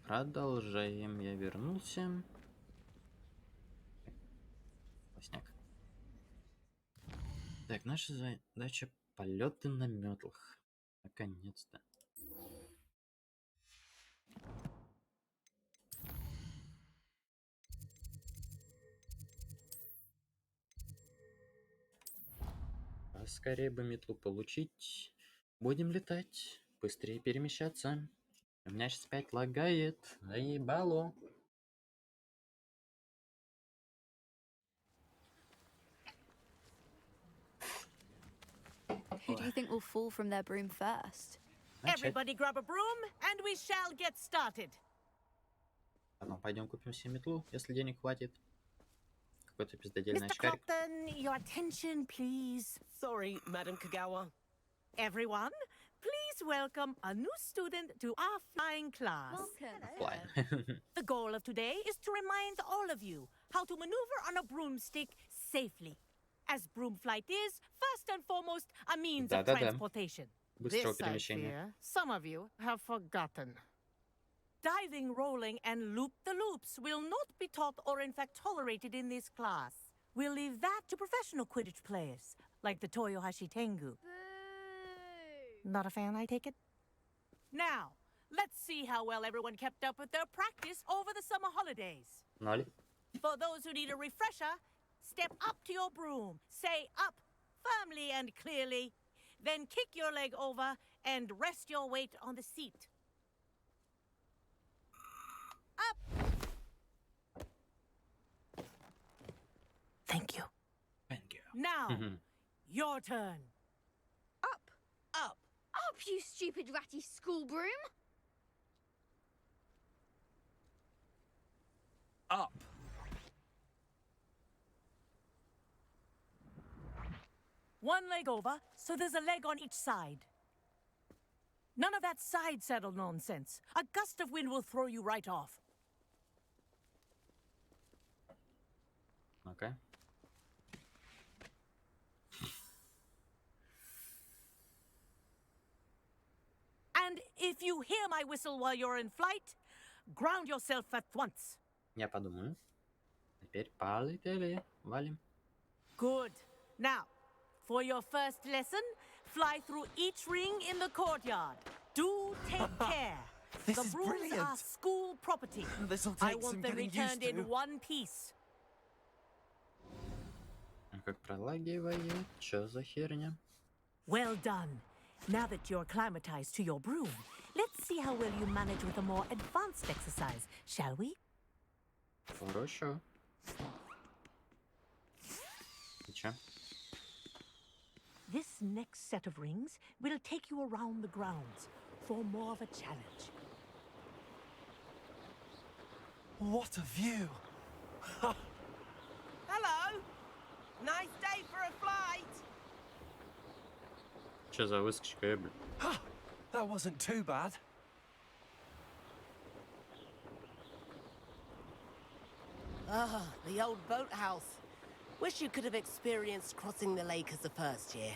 Продолжаем. Я вернулся. Сняк. Так, наша задача полеты на метлах. Наконец-то. Скорее бы метлу получить. Будем летать. Быстрее перемещаться. У меня сейчас опять лагает. Заебало. Who do you think will fall from their broom first? Everybody grab a broom, and we shall get started. Ладно, пойдем купим себе метлу, если денег хватит. Какой-то пиздодельный Mr. очкарик. Clopton, your attention, please. Sorry, Madam Kagawa. Everyone, please welcome a new student to our flying class. Fly. The goal of today is to remind all of you how to maneuver on a broomstick safely. As broom flight is, first and foremost, a means of transportation. Быстрого This, I перемещения. fear, some of you have forgotten. Diving, rolling, and loop-the-loops will not be taught or in fact tolerated in this class. We'll leave that to professional Quidditch players, like the Toyohashi Tengu. Not a fan, I take it? Now, let's see how well everyone kept up with their practice over the summer holidays. Ноль. For those who need a refresher, step up to your broom, say up firmly and clearly, then kick your leg over and rest your weight on the seat. Up! Thank you. Thank you. Now, your turn. Up! Up. Up, you stupid ratty school broom! Up. One leg over, so there's a leg on each side. None of that side saddle nonsense. A gust of wind will throw you right off. Okay. And if you hear my whistle while you're in flight, ground yourself at once. Я подумаю. Теперь полетели. Валим. Good. Now, for your first lesson, fly through each ring in the courtyard. Do take care. This The is brooms are brilliant. school property. This'll I take some want them getting returned used to. in one piece. Как пролагивает. Чё за херня? Well done. Now that you're acclimatized to your broom, let's see how well you manage with a more advanced exercise, shall we? Хорошо. И чё? This next set of rings will take you around the grounds for more of a challenge. What a view. Hello. Nice day for a flight. Чё за выскочка, блин? That wasn't too bad. Ah, the old boathouse. Wish you could have experienced crossing the lake as a first year.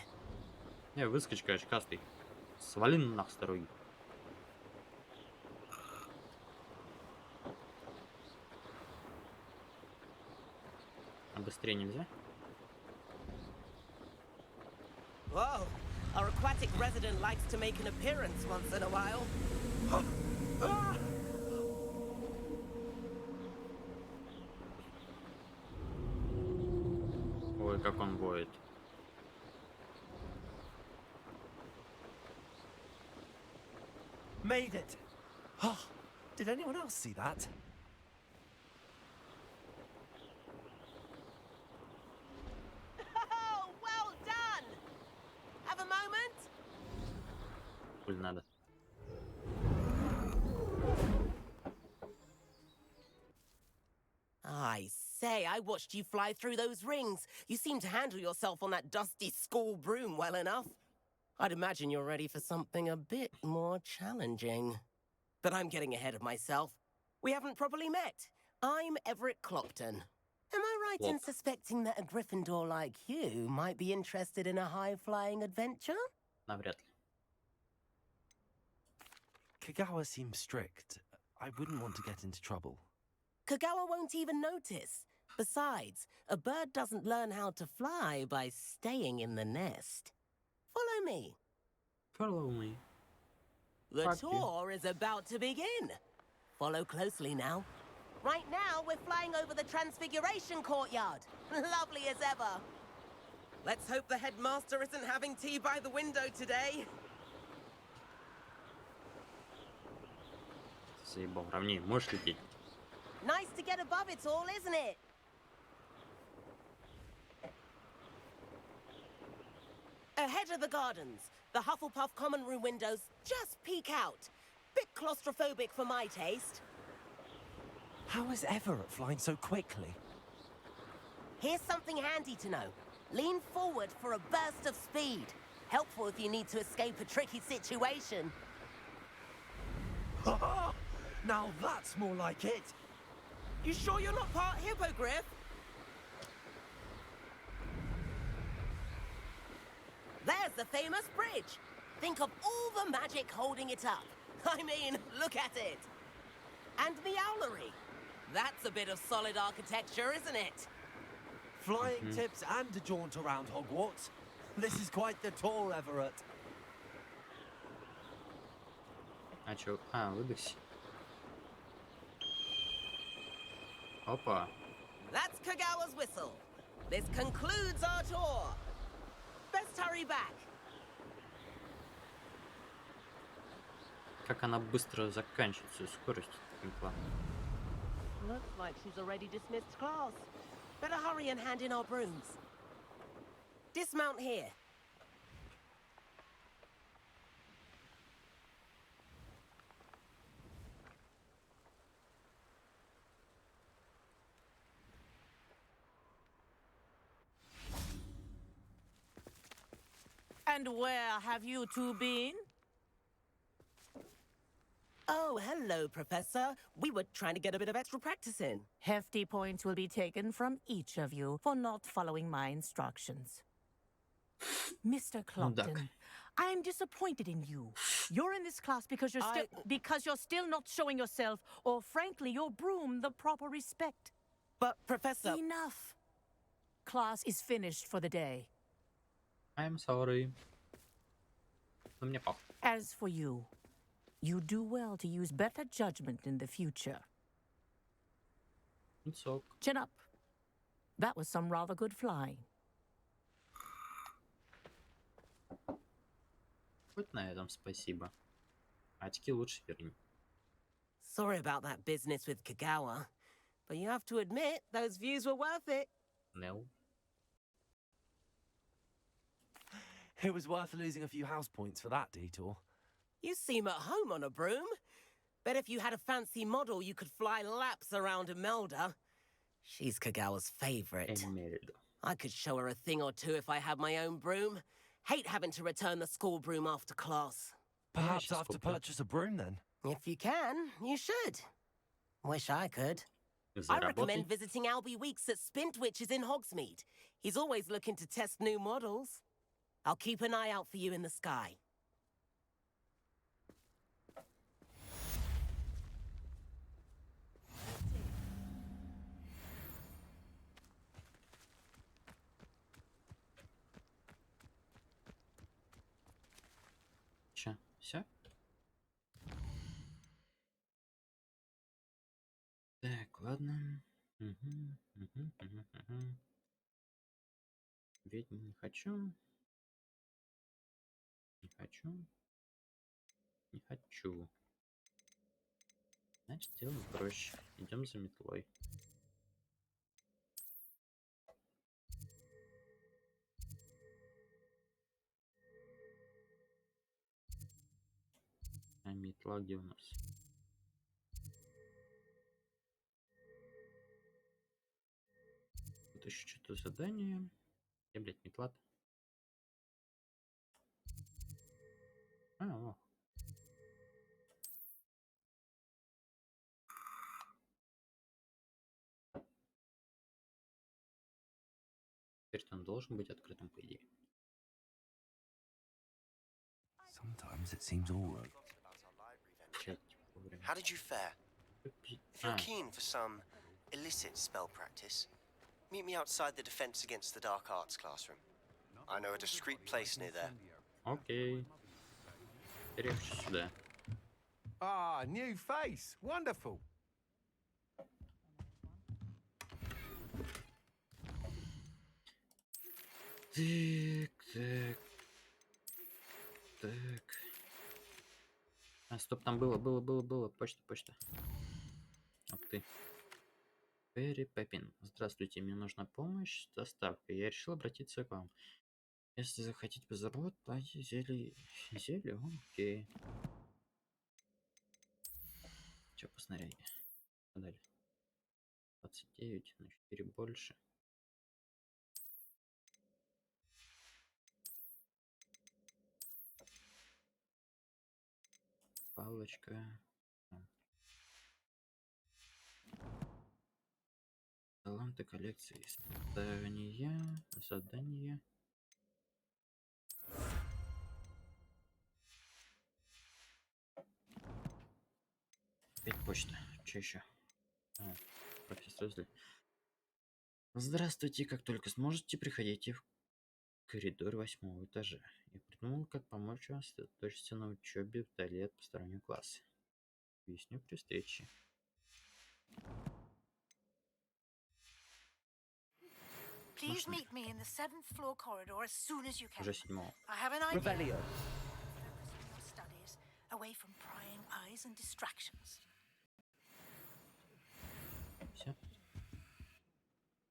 Не, выскочка очкастый. Свали нах с дороги. А быстрее нельзя? Whoa, our aquatic resident likes to make an appearance once in a while. Ой, как он воет. Made it. Oh, did anyone else see that? Oh, well done. Have a moment? Пуль надо. I say, I watched you fly through those rings. You seem to handle yourself on that dusty school broom well enough. I'd imagine you're ready for something a bit more challenging. But I'm getting ahead of myself. We haven't properly met. I'm Everett Clopton. Am I right in Look. suspecting that a Gryffindor like you might be interested in a high-flying adventure? Навряд ли. Kagawa seems strict. I wouldn't want to get into trouble. Kagawa won't even notice. Besides, a bird doesn't learn how to fly by staying in the nest. Follow me. Follow me. The Fuck you. tour is about to begin. Follow closely now. Right now, we're flying over the Transfiguration Courtyard. Lovely as ever. Let's hope the headmaster isn't having tea by the window today. Заебал, ровнее, можешь лететь? Nice to get above it all, isn't it? Ahead of the gardens, the Hufflepuff common room windows just peek out. Bit claustrophobic for my taste. How is Everett flying so quickly? Here's something handy to know. Lean forward for a burst of speed. Helpful if you need to escape a tricky situation. Now that's more like it. You sure you're not part hippogriff? There's the famous bridge. Think of all the magic holding it up. I mean, look at it. And the owlery. That's a bit of solid architecture, isn't it? Flying tips and a jaunt around Hogwarts. This is quite the tour, Everett. А чё? А, выдохся. Опа. That's Kagawa's whistle. This concludes our tour. Best hurry back. Как она быстро заканчивает свою скорость. Не план. Looks like she's already dismissed class. Better hurry and hand in our brooms. Dismount here. And where have you two been? Oh, hello, Professor. We were trying to get a bit of extra practice in. Hefty points will be taken from each of you for not following my instructions. Mr. Clopton, I'm disappointed in you. You're in this class because you're still not showing yourself, or frankly, your broom, the proper respect. But, Professor... Enough. Class is finished for the day. I'm sorry. Но мне похуй. As for you, you do well to use better judgment in the future. It's ок. Chin up. That was some rather good flying. Хоть на этом спасибо. Очки лучше верни. Sorry about that business with Kagawa. But you have to admit, those views were worth it. No. It was worth losing a few house points for that detour. You seem at home on a broom. Bet if you had a fancy model, you could fly laps around Imelda. She's Kagawa's favorite. Эмельду. I could show her a thing or two if I had my own broom. Hate having to return the school broom after class. Perhaps I I have to suppose. purchase a broom then. If you can, you should. Wish I could. I Заработай. recommend visiting Albie Weeks at Spintwitches in Hogsmeade. He's always looking to test new models. I'll keep an eye out for you in the sky. Чё? Все? Так, ладно. Угу. Ведьму не хочу. Не хочу. Не хочу. Значит, делаем проще. Идем за метлой. А метла где у нас? Тут еще что-то задание. Где, блядь, метла-то? О. Теперь он должен быть открытым, по идее. Sometimes it seems all right. Чать вовремя. How did you fare? If you're А, keen for some illicit spell practice, meet me outside the Defense Against the Dark Arts classroom. I know a discreet place near there. окей. Переехали сюда. Ah, new face. Wonderful. Так, так, так. А, стоп, там было. Почта. Ух ты. Перри Пеппин. Здравствуйте, мне нужна помощь с доставкой. Я решил обратиться к вам. Если захотите безработать, зелье... Зелье? Окей. Чё по снаряге? Подали. 29, на 4 больше. Палочка. Таланты коллекции. Задания. Опять почта. Что еще? А, профессор Зли. Здравствуйте, как только сможете, приходите в коридор 8-го этажа. Я придумал, как помочь вам сосредоточиться на учебе вдали от постороннего класса. Объясню при встрече. Please Машина. meet me in the 7th floor corridor as soon as you can. Уже 7-го. I have an idea. Revelio. Focus on your studies, away from prying eyes and distractions. Все.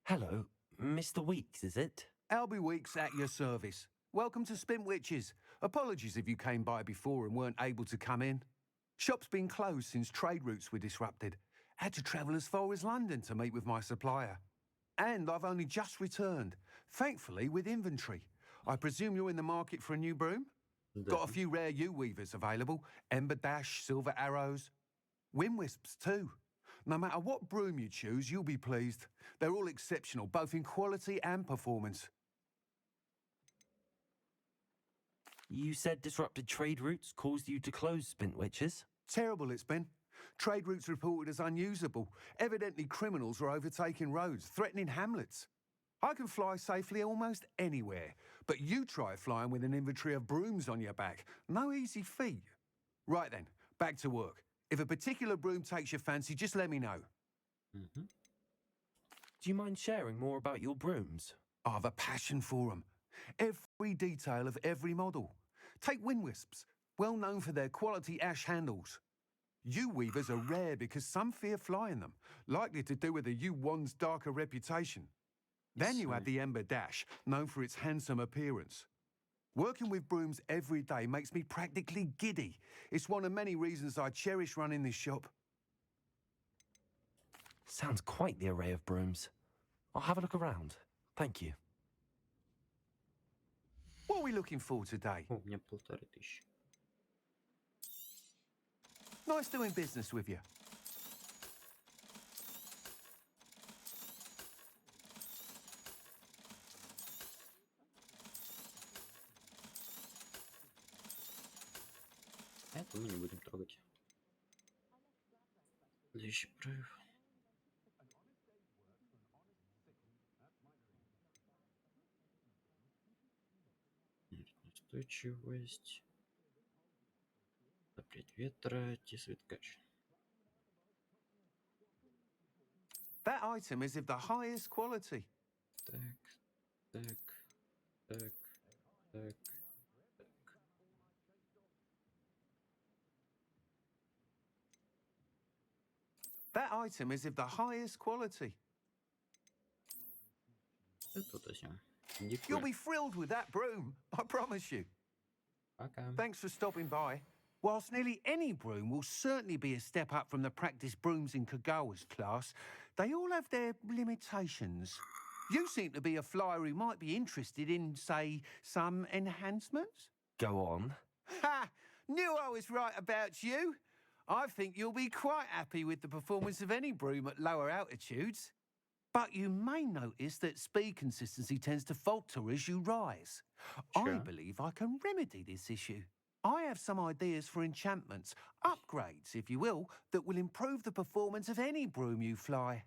Hello, Mr. Weeks, is it? Albie Weeks at your service. Welcome to Spintwitches. Apologies if you came by before and weren't able to come in. Shop's been closed since trade routes were disrupted. Had to travel as far as London to meet with my supplier. And I've only just returned, thankfully with inventory. I presume you're in the market for a new broom? Да. Got a few rare U-weavers available. Ember Dash, Silver Arrows. Wind Wisps too. No matter what broom you choose, you'll be pleased. They're all exceptional, both in quality and performance. You said disrupted trade routes caused you to close Spintwitches? Terrible it's been. Trade routes reported as unusable. Evidently criminals are overtaking roads, threatening hamlets. I can fly safely almost anywhere, but you try flying with an inventory of brooms on your back. No easy feat. Right then, back to work. If a particular broom takes your fancy, just let me know. Мгм. Do you mind sharing more about your brooms? I've a passion for them. Every detail of every model. Take Wind Wisps, well known for their quality ash handles. U-weavers are rare because some fear flying them, likely to do with the U-wand's darker reputation. Then you have the Ember Dash, known for its handsome appearance. Working with brooms every day makes me practically giddy. It's one of many reasons I cherish running this shop. Sounds quite the array of brooms. I'll have a look around. Thank you. What are we looking for today? О, у меня 1500. Nice doing business with you. Это мы не будем трогать. Следующий прорыв. Устойчивость. Запрет ветра. Тисвиткач. That item is of the highest quality. Так, так, так, так. That item is of the highest quality. Это вот возьмем. You'll be thrilled with that broom, I promise you. Пока. Thanks for stopping by. Whilst nearly any broom will certainly be a step up from the practice brooms in Kagawa's class, they all have their limitations. You seem to be a flyer who might be interested in, say, some enhancements? Go on. Ha! Knew I was right about you. I think you'll be quite happy with the performance of any broom at lower altitudes. But you may notice that speed consistency tends to falter as you rise. I Sure. believe I can remedy this issue. I have some ideas for enchantments, upgrades, if you will, that will improve the performance of any broom you fly.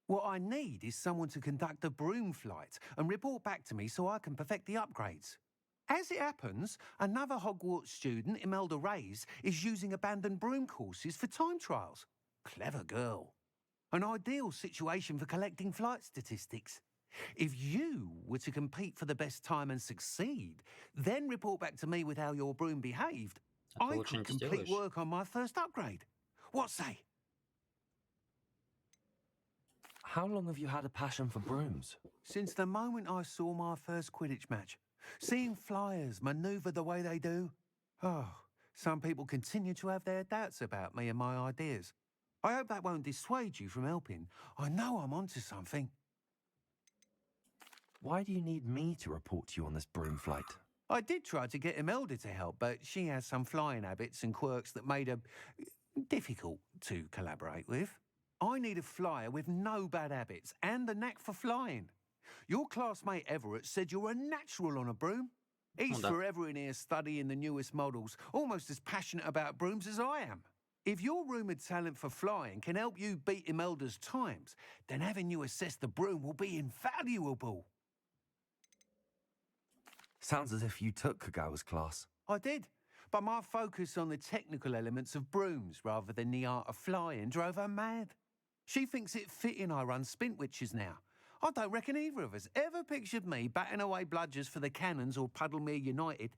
What I need is someone to conduct a broom flight and report back to me so I can perfect the upgrades. As it happens, another Hogwarts student, Imelda Reyes, is using abandoned broom courses for time trials. Clever girl. An ideal situation for collecting flight statistics. If you were to compete for the best time and succeed, then report back to me with how your broom behaved, А ты I лучше could не complete сделаешь? work on my first upgrade. What say? How long have you had a passion for brooms? Since the moment I saw my first Quidditch match, seeing flyers manoeuvre the way they do, oh, some people continue to have their doubts about me and my ideas. I hope that won't dissuade you from helping. I know I'm onto something. Why do you need me to report to you on this broom flight? I did try to get Imelda to help, but she has some flying habits and quirks that made her difficult to collaborate with. I need a flyer with no bad habits and a knack for flying. Your classmate Everett said you're a natural on a broom. He's да. forever in here studying the newest models, almost as passionate about brooms as I am. If your rumoured talent for flying can help you beat Imelda's times, then having you assess the broom will be invaluable. Sounds as if you took Kagawa's class. I did, but my focus on the technical elements of brooms rather than the art of flying drove her mad. She thinks it fitting I run Spintwitches now. I don't reckon either of us ever pictured me batting away bludgers for the Cannons or Puddlemere United.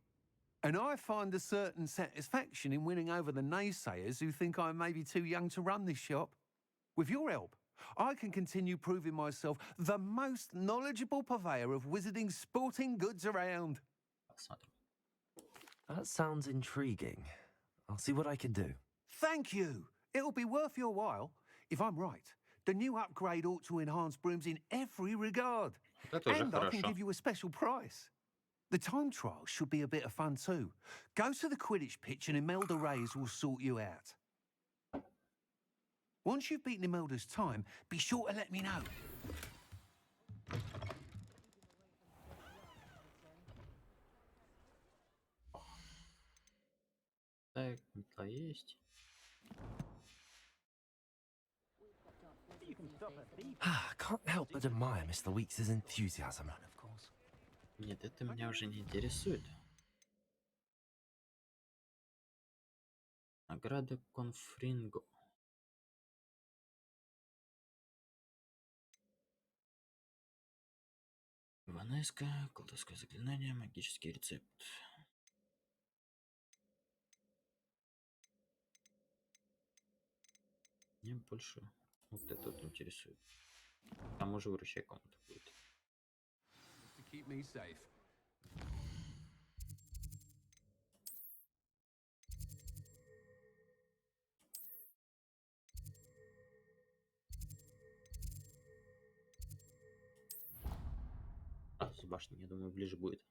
And I find a certain satisfaction in winning over the naysayers who think I may be too young to run this shop. With your help, I can continue proving myself the most knowledgeable purveyor of wizarding sporting goods around. Посмотрим. That sounds intriguing. I'll see what I can do. Thank you. It'll be worth your while. If I'm right, the new upgrade ought to enhance brooms in every regard. Это уже And I can хорошо. give you a special price. The time trial should be a bit of fun too. Go to the Quidditch pitch and Imelda Reyes will sort you out. Once you've beaten Imelda's time, be sure to let me know. Так, метла есть. Can't help but admire Mr. Weeks' enthusiasm. Нет, это меня уже не интересует. Награда Конфринго. Ванеска, колдовское заклинание, магический рецепт. Мне больше вот это вот интересует. К тому же выручай комнату будет. To keep me safe. А, с башни, я думаю, ближе будет.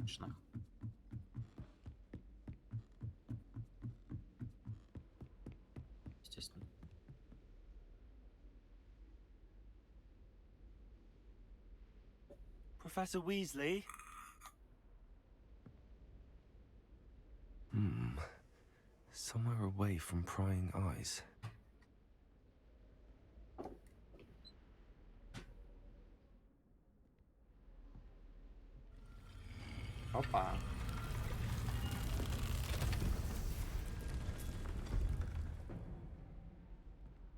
Шнах. Естественно. Professor Weasley? Somewhere away from prying eyes. Опа.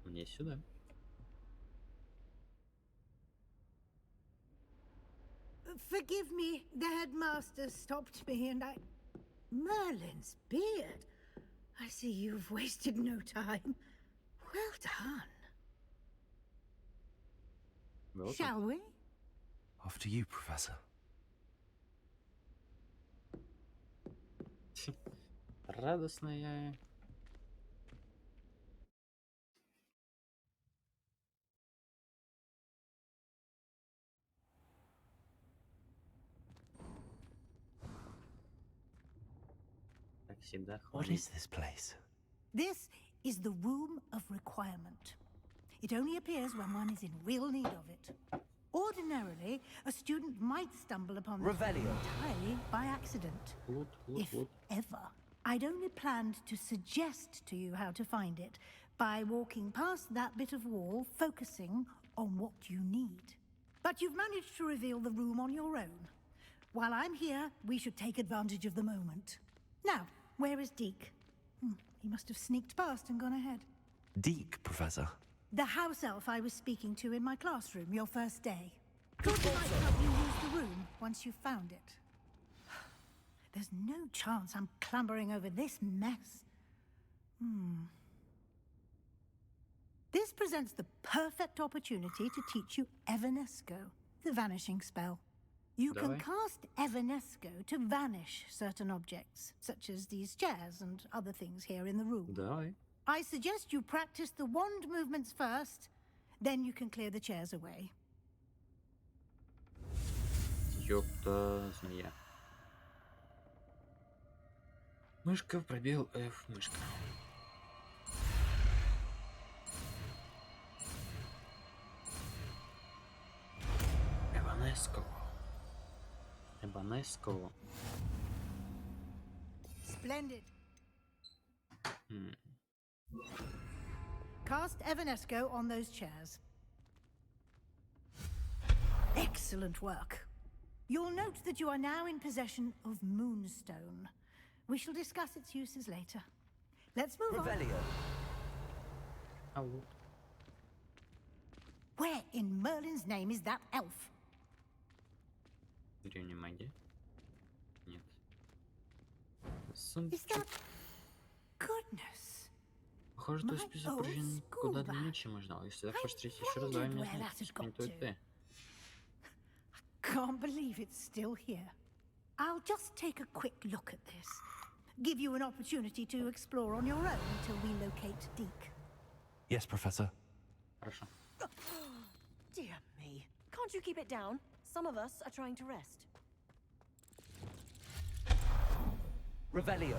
Мне сюда. Forgive me, the headmaster stopped me and I... Merlin's beard. I see you've wasted no time. Well done. Welcome. Shall we? After you, Professor. Радостная. Как всегда, What хвалить. is this place? This is the room of requirement. It only appears when one is in real need of it. Ordinarily, a student might stumble upon this room Revelio. entirely by accident. If ever. I'd only planned to suggest to you how to find it by walking past that bit of wall, focusing on what you need. But you've managed to reveal the room on your own. While I'm here, we should take advantage of the moment. Now, where is Deke? He must have sneaked past and gone ahead. Deke, Professor. The house elf I was speaking to in my classroom your first day. Thought he might help you use the room once you've found it. There's no chance I'm clambering over this mess. This presents the perfect opportunity to teach you Evanesco, the vanishing spell. You can cast Evanesco to vanish certain objects, such as these chairs and other things here in the room. Давай. I suggest you practice the wand movements first, then you can clear the chairs away. Ёпта, змея. Мышка, пробел F, мышка. Эванеско. Эбанеско. Splendid. Cast Evanesco on those chairs. Excellent work. You'll note that you are now in possession of Moonstone. We shall discuss its uses later. Let's move on. Revelio. Ау. Where in Merlin's name is that elf? Древняя магия. Нет. Is Сумчик. that... Goodness. Похоже, что my список old упражнений school куда bag? длиннее, чем ожидал. Если I захочешь встретить еще раз, давай wondered мне where знать. that had Что-нибудь got to. ты. Can't believe it's still here. I'll just take a quick look at this. Give you an opportunity to explore on your own until we locate Deke. Yes, Professor. Хорошо. Dear me. Can't you keep it down? Some of us are trying to rest. Revelio.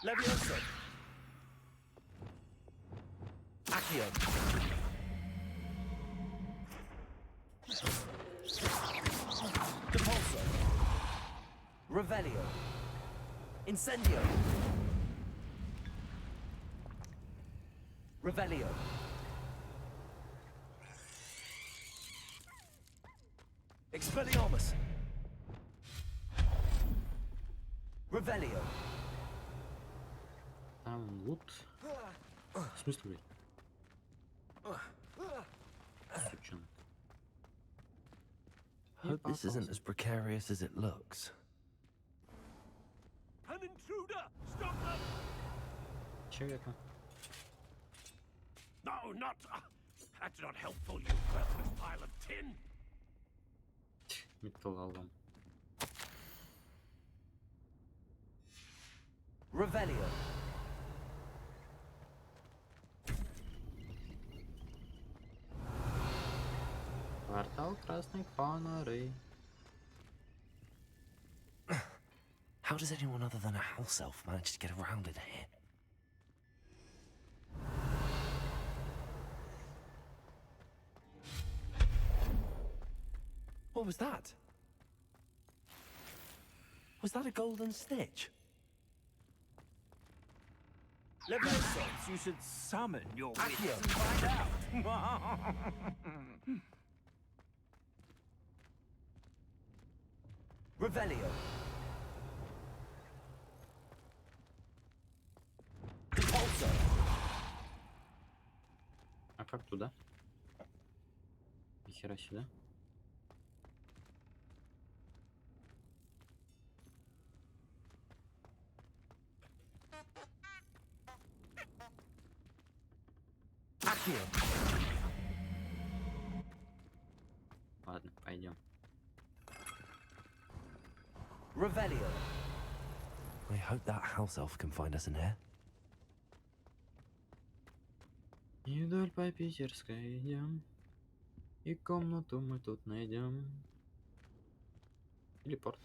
Levioso. Accio. Depulso. Revelio. Incendio. Revelio. Expelliarmus. Revelio. Там лут. В смысле, блядь? Сучонок. Hope this isn't as precarious as it looks. An intruder! Stop them! Человека. No, not... that's not helpful, you worthless pile of tin! Металлолом. Revelio. Квартал красной фонары. How does anyone other than a house elf manage to get around in here? What was that? Was that a golden snitch? Levioso, you should summon your wits and find out! Revelio. Depulso. А как туда? Нихера сюда. Accio. Ладно, пойдем. Revelio. I hope that house elf can find us in here. И вдоль по Питерской идем, и комнату мы тут найдем. Телепорт.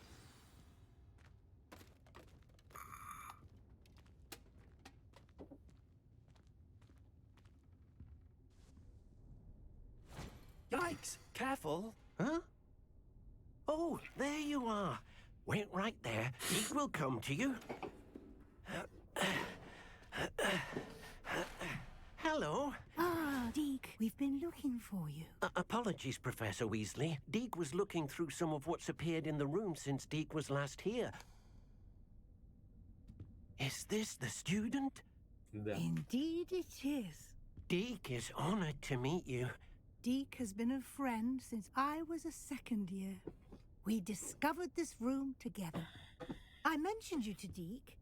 Yikes! Careful! Huh? Oh, there you are. Wait right there. Deke will come to you. Hello. Ah, Deke, we've been looking for you. Apologies, Professor Weasley. Deke was looking through some of what's appeared in the room since Deke was last here. Is this the student? Да. Indeed it is. Deke is honored to meet you. Deke has been a friend since I was a second year. We discovered this room together. I mentioned you to Deke.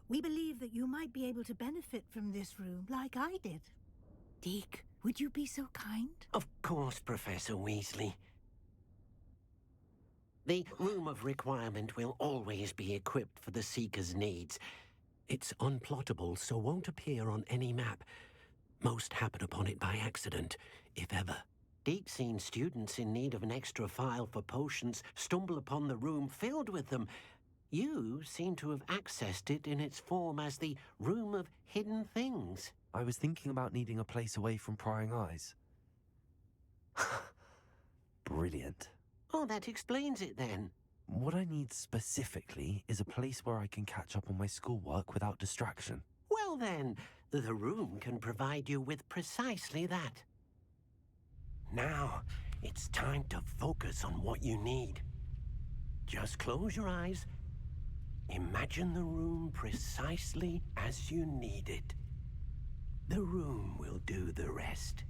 We believe that you might be able to benefit from this room like I did. Deke, would you be so kind? Of course, Professor Weasley. The Room of Requirement will always be equipped for the Seeker's needs. It's unplottable, so won't appear on any map. Most happen upon it by accident, if ever. Deke's seen students in need of an extra file for potions stumble upon the room filled with them. You seem to have accessed it in its form as the Room of Hidden Things. I was thinking about needing a place away from prying eyes. Brilliant. Oh, that explains it then. What I need specifically is a place where I can catch up on my schoolwork without distraction. Well then, the room can provide you with precisely that. Now, it's time to focus on what you need. Just close your eyes. Imagine the room precisely as you need it. The room will do the rest.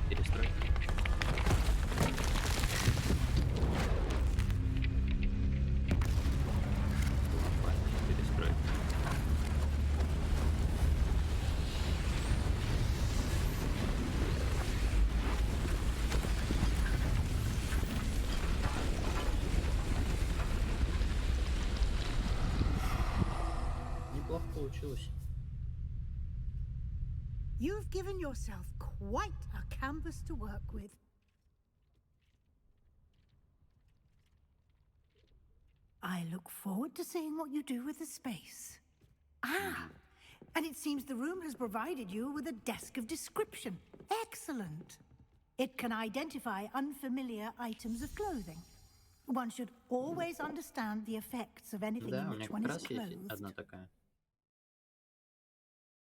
Перестройка. Перестройка. Неплохо получилось. You've given yourself quite a canvas to work with. I look forward to seeing what you do with the space. Ah, and it seems the room has provided you with a desk of description. Excellent. It can identify unfamiliar items of clothing. One should always understand the effects of anything Да, in у меня which как one is раз есть одна clothed. такая.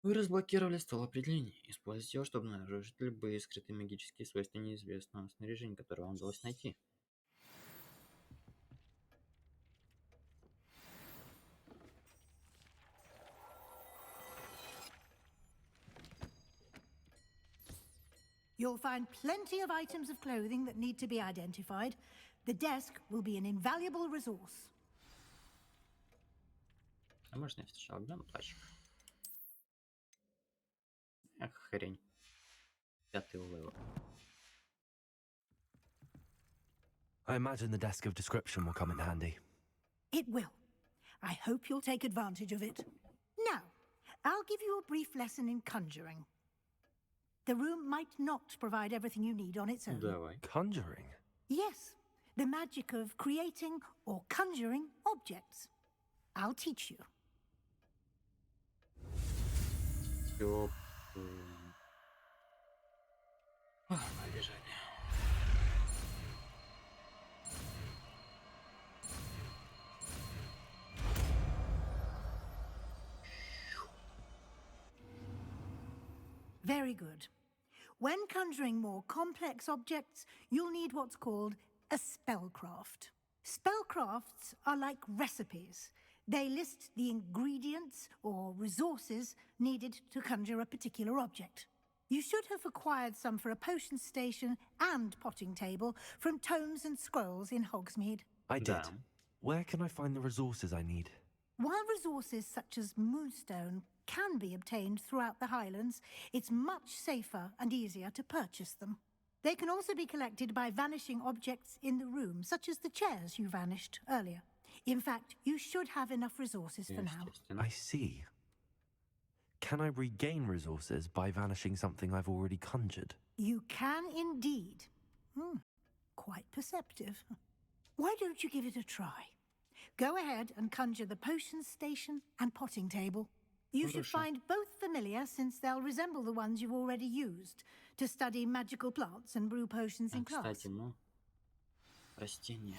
Вы разблокировали стол определений. Используйте его, чтобы обнаружить любые скрытые магические свойства неизвестного снаряжения, которое вам удалось найти. You'll find plenty of items of clothing that need to be identified. The desk will be an invaluable resource. А можно я сначала гляну плащик? Эх, хрень. 5-й левел. I imagine the desk of description will come in handy. It will. I hope you'll take advantage of it. Now, I'll give you a brief lesson in conjuring. The room might not provide everything you need on its own. Давай. Conjuring? Yes, the magic of creating or conjuring objects. I'll teach you. Всё. Побежали. Very good. When conjuring more complex objects, you'll need what's called a spellcraft. Spellcrafts are like recipes. They list the ingredients or resources needed to conjure a particular object. You should have acquired some for a potion station and potting table from tomes and scrolls in Hogsmeade. I did. Да. Where can I find the resources I need? While resources such as moonstone can be obtained throughout the Highlands, it's much safer and easier to purchase them. They can also be collected by vanishing objects in the room, such as the chairs you vanished earlier. In fact, you should have enough resources for now. Естественно. I see. Can I regain resources by vanishing something I've already conjured? You can indeed. Quite perceptive. Why don't you give it a try? Go ahead and conjure the potions station and potting table. You should Хорошо. find both familiar, since they'll resemble the ones you've already used to study magical plants and brew potions in class. Кстати, ну, растения.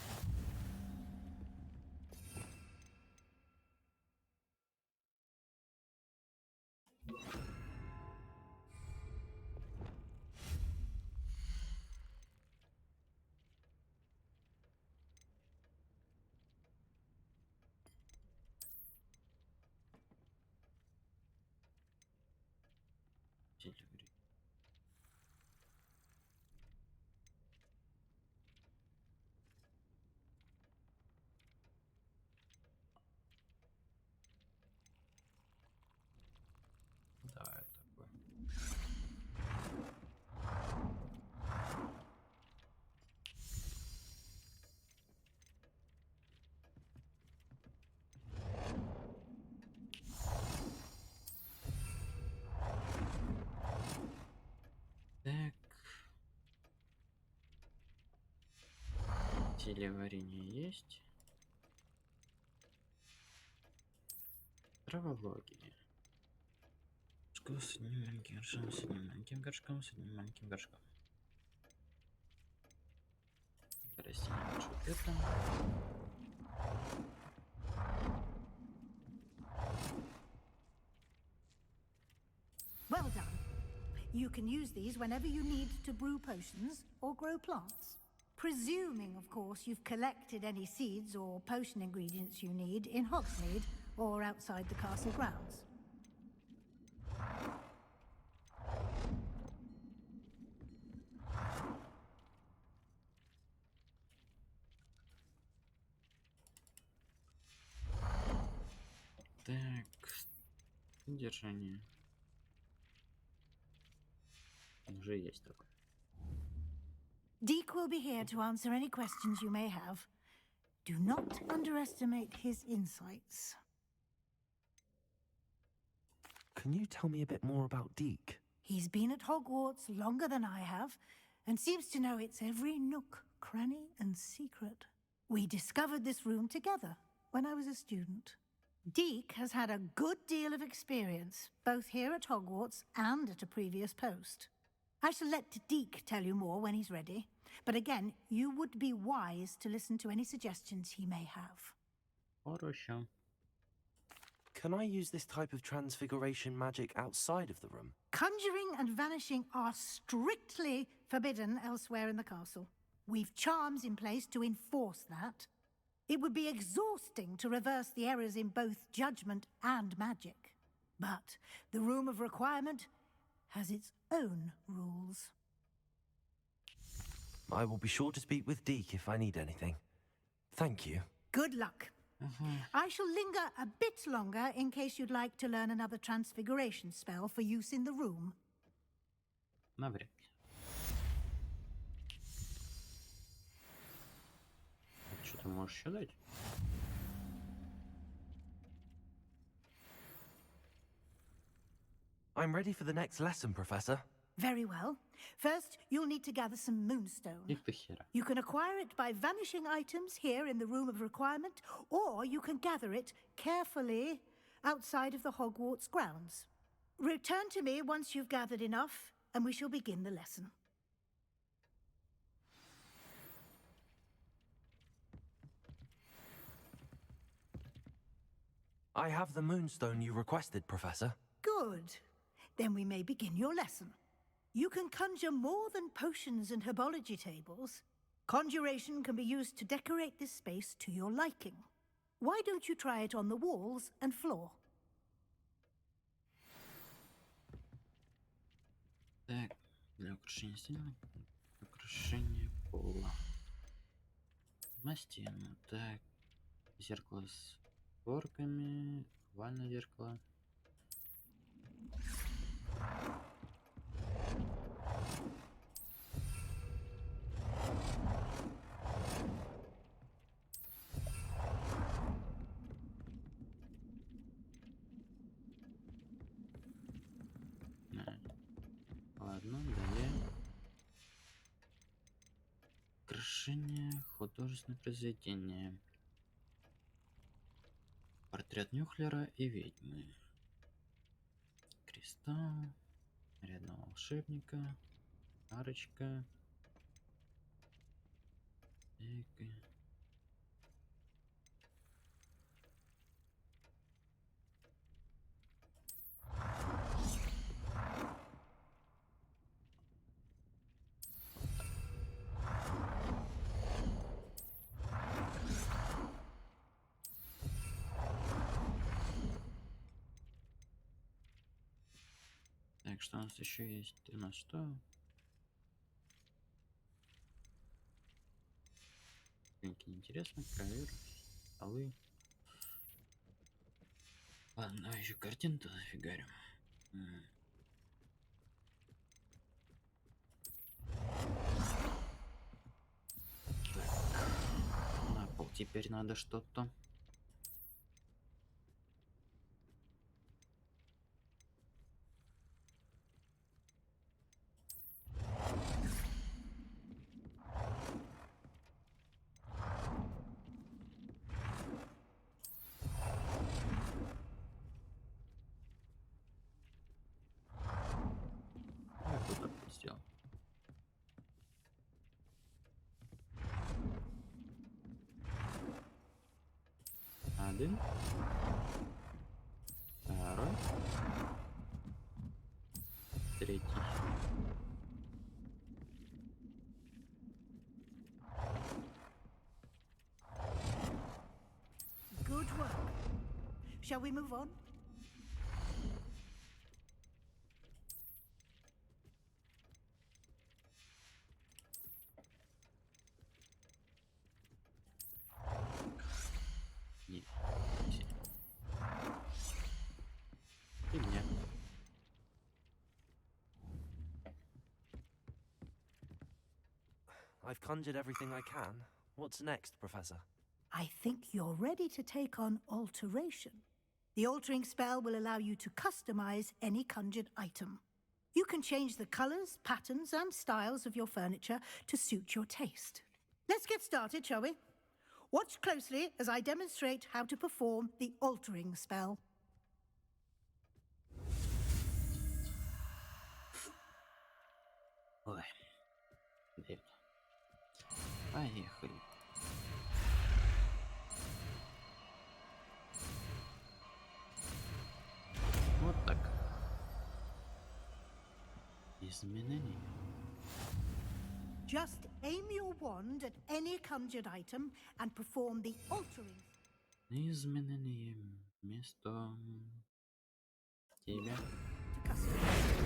Деливери. Давай такое. Так. Телеварение есть. Травология. Горшком с одним маленьким горшком, с одним маленьким горшком, с одним маленьким горшком. Растение лучше вот это. Well done. You can use these whenever you need to brew potions or grow plants. Presuming, of course, you've collected any seeds or potion ingredients you need in Hogsmeade or outside the castle grounds. Так, содержание. Уже есть такое. Deke will be here to answer any questions you may have. Do not underestimate his insights. Can you tell me a bit more about Deke? He's been at Hogwarts longer than I have, and seems to know its every nook, cranny, and secret. We discovered this room together when I was a student. Deke has had a good deal of experience, both here at Hogwarts and at a previous post. I shall let Deke tell you more when he's ready, but again, you would be wise to listen to any suggestions he may have. Хорошо. Can I use this type of transfiguration magic outside of the room? Conjuring and vanishing are strictly forbidden elsewhere in the castle. We've charms in place to enforce that. It would be exhausting to reverse the errors in both judgment and magic. But the Room of Requirement has its own rules. I will be sure to speak with Deke if I need anything. Thank you. Good luck. I shall linger a bit longer in case you'd like to learn another transfiguration spell for use in the room. Навряд ли. Что ты можешь еще дать? I'm ready for the next lesson, Professor. Very well. First, you'll need to gather some moonstone. Их до хера. You can acquire it by vanishing items here in the Room of Requirement, or you can gather it carefully outside of the Hogwarts grounds. Return to me once you've gathered enough, and we shall begin the lesson. I have the moonstone you requested, Professor. Good. Then we may begin your lesson. You can conjure more than potions and herbology tables. Conjuration can be used to decorate this space to your liking. Why don't you try it on the walls and floor? Так, для украшения стены, украшение пола. На стену. Так, зеркало с горками, овальное зеркало. Продолжение. Художественное произведение. Портрет Нюхлера и ведьмы. Кристалл. Нарядного волшебника. Арочка. Так, что у нас еще есть? У нас что? Интересно, ковер, столы. Ладно, давай еще картину-то зафигарим. Так, на пол теперь надо что-то. Куда сделал? Один. Второй. Третий. Good work. Shall we move on? Нет. Фигня. I've conjured everything I can. What's next, Professor? I think you're ready to take on alteration. The altering spell will allow you to customize any conjured item. You can change the colors, patterns, and styles of your furniture to suit your taste. Let's get started, shall we? Watch closely as I demonstrate how to perform the altering spell. Ой. Дэвид. Поехали. Вот так. Изменения. Just aim your wand at any conjured item and perform the altering. Изменения. Вместо тебя. To customize.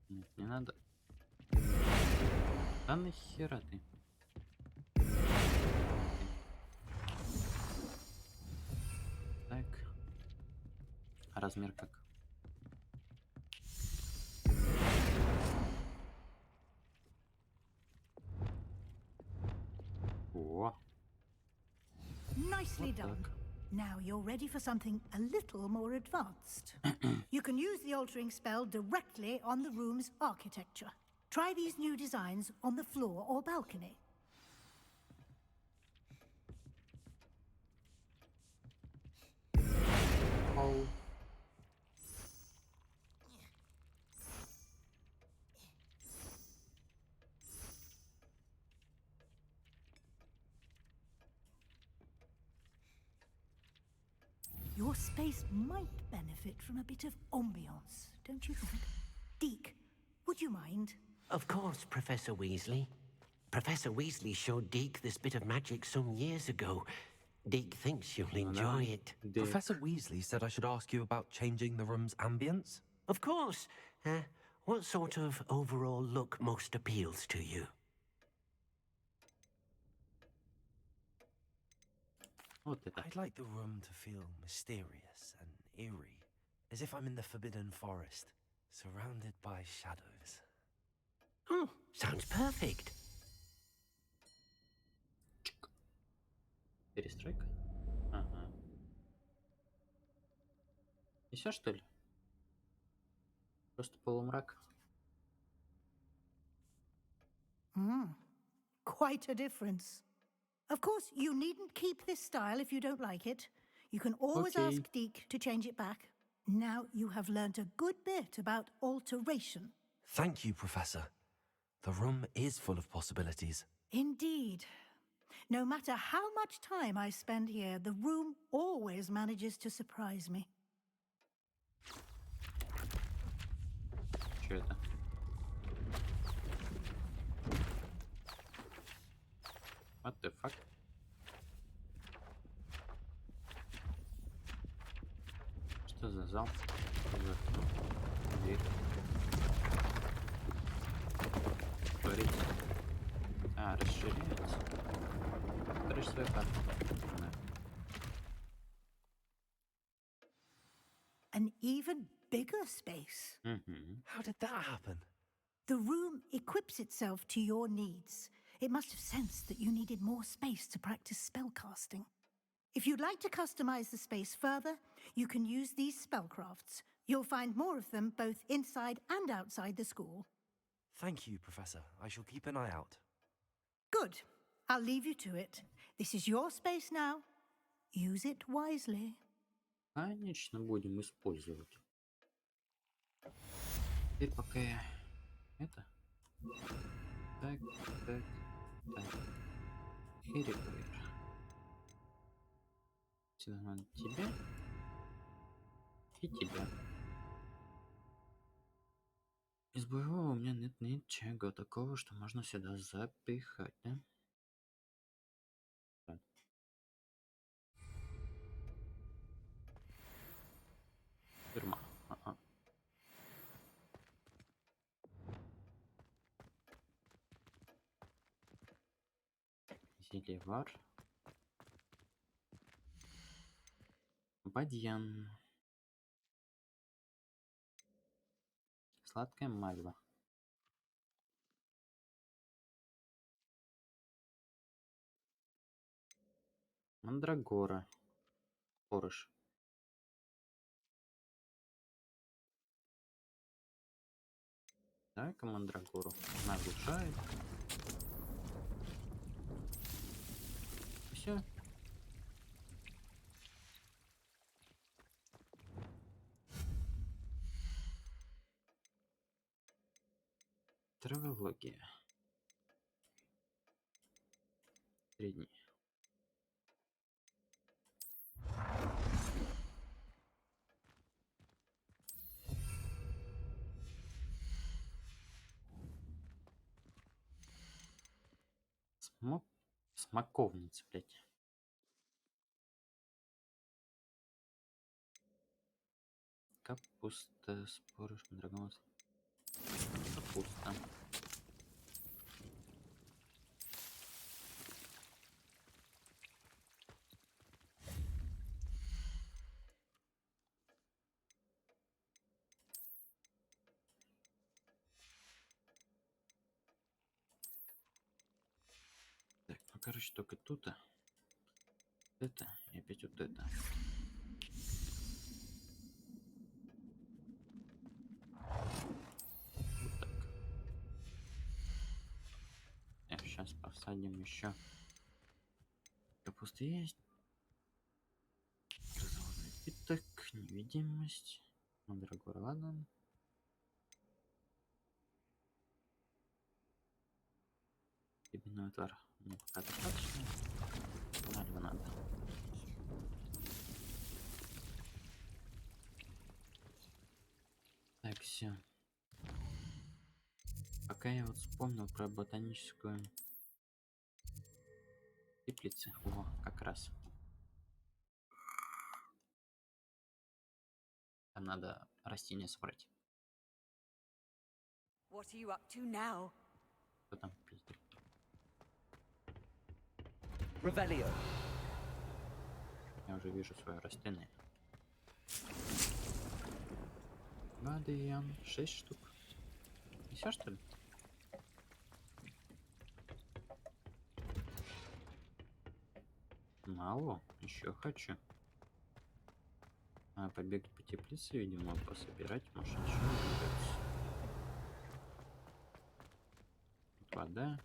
Нет, не надо. Да нахера ты? Так. А размер как? О, Nicely вот done. так. Now you're ready for something a little more advanced. You can use the altering spell directly on the room's architecture. Try these new designs on the floor or balcony. Оу. Your space might benefit from a bit of ambiance, don't you think? Deke, would you mind? Of course, Professor Weasley. Professor Weasley showed Deke this bit of magic some years ago. Deke thinks you'll enjoy it. Professor Weasley said I should ask you about changing the room's ambience. Of course. What sort of overall look most appeals to you? Вот это. I'd like the room to feel mysterious and eerie, as if I'm in the Forbidden Forest, surrounded by shadows. Oh, sounds perfect. Перестройка. Ага. И все, что ли? Просто полумрак. Quite a difference. Of course, you needn't keep this style if you don't like it. You can always Okay. ask Deke to change it back. Now you have learnt a good bit about alteration. Thank you, Professor. The room is full of possibilities. Indeed. No matter how much time I spend here, the room always manages to surprise me. Что это? What the fuck? Что за зал? Что за дверь? Творится. А, расширяется. Открыть свою карту. Да. An even bigger space. How did that happen? The room equips itself to your needs. It must have sensed that you needed more space to practice spellcasting. If you'd like to customize the space further, you can use these spellcrafts. You'll find more of them both inside and outside the school. Thank you, Professor. I shall keep an eye out. Good. I'll leave you to it. This is your space now. Use it wisely. Конечно, будем использовать. Теперь пока я... Это? Так, так, так. И репейр. Сюда надо тебя. И тебя. Из боевого у меня нет ничего такого, что можно сюда запихать, да? Так. Тюрьма. Ага. Зелевар. Бадьян. Сладкая мальва. Мандрагора. Порыш. Так, мандрагору она оглушает. Все. Травология. Средний. Смоковница, блядь. Капуста, спорыш, мандрагор. Капуста. Так, ну короче, только тут это и опять вот это. Вот так. Так, сейчас посадим еще. Капуста есть. Розовый напиток, невидимость. Мандрагора, ладно. Рябиной отвар мне пока достаточно. Мальва надо. Так, все. Пока я вот вспомнил про ботаническую теплицу. О, как раз. Там надо растения собрать. What are you up to now? Кто там пиздит? Revelio. Я уже вижу свое растение. Бадьян. 6 штук. И все, что ли? Мало. Еще хочу. А, побегать по теплице, видимо, пособирать. Может, еще двигаться. Тут вода.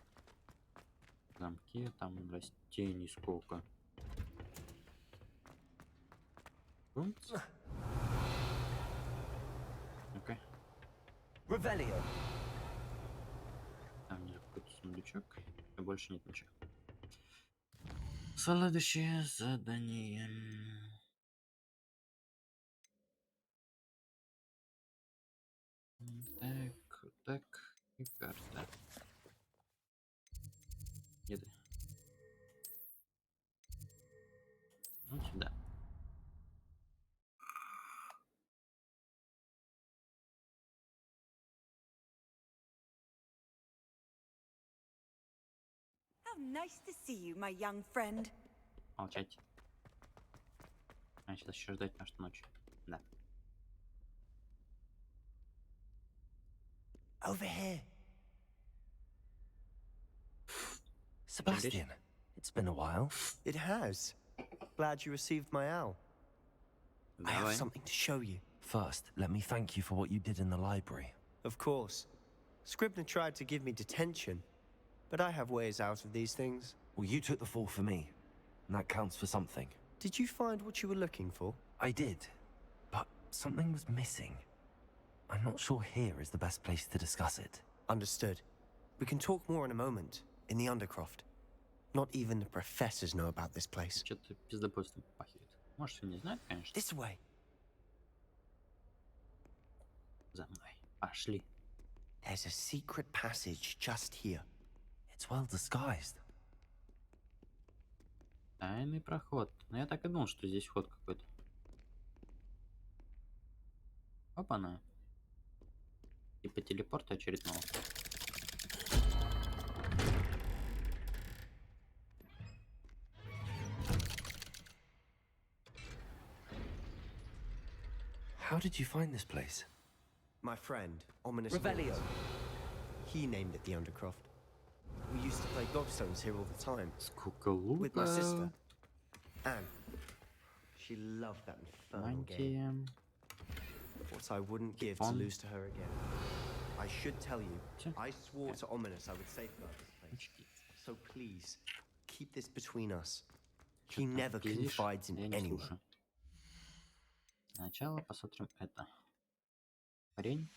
Замки. Там растений сколько. Бумц. Ну-ка. Revelio. Там внизу какой-то сундучок. И больше нет ничего. Следующее задание. Так, так. И карта. Где ты? Вот сюда. How nice to see you, my young friend. Молчать. А сейчас еще ждать нашу ночь. Да. Over here. Sebastian, it's been a while. It has. Glad you received my owl. I have something to show you. First, let me thank you for what you did in the library. Of course. Scribner tried to give me detention, but I have ways out of these things. Well, you took the fall for me, and that counts for something. Did you find what you were looking for? I did, but something was missing. I'm not sure here is the best place to discuss it. Understood. We can talk more in a moment, in the Undercroft. Not even the professors know about this place. Что-то пиздопольством пахивает. Может, все не знают, конечно. This way. За мной. Пошли. There's a secret passage just here. It's well disguised. Тайный проход. Ну, я так и думал, что здесь ход какой-то. Опа-на. Типа телепорта очередного. How did you find this place? My friend, Ominous Revelio. Lords. He named it the Undercroft. We used to play gobstones here all the time. Сколько лука. With my sister, Anne. She loved that infernal game. Мантия. What I wouldn't give to lose to her again. I should tell you, I swore to Ominous I would safeguard this place. So please, keep this between us. He never confides in anyone. Сначала посмотрим это. Хрень.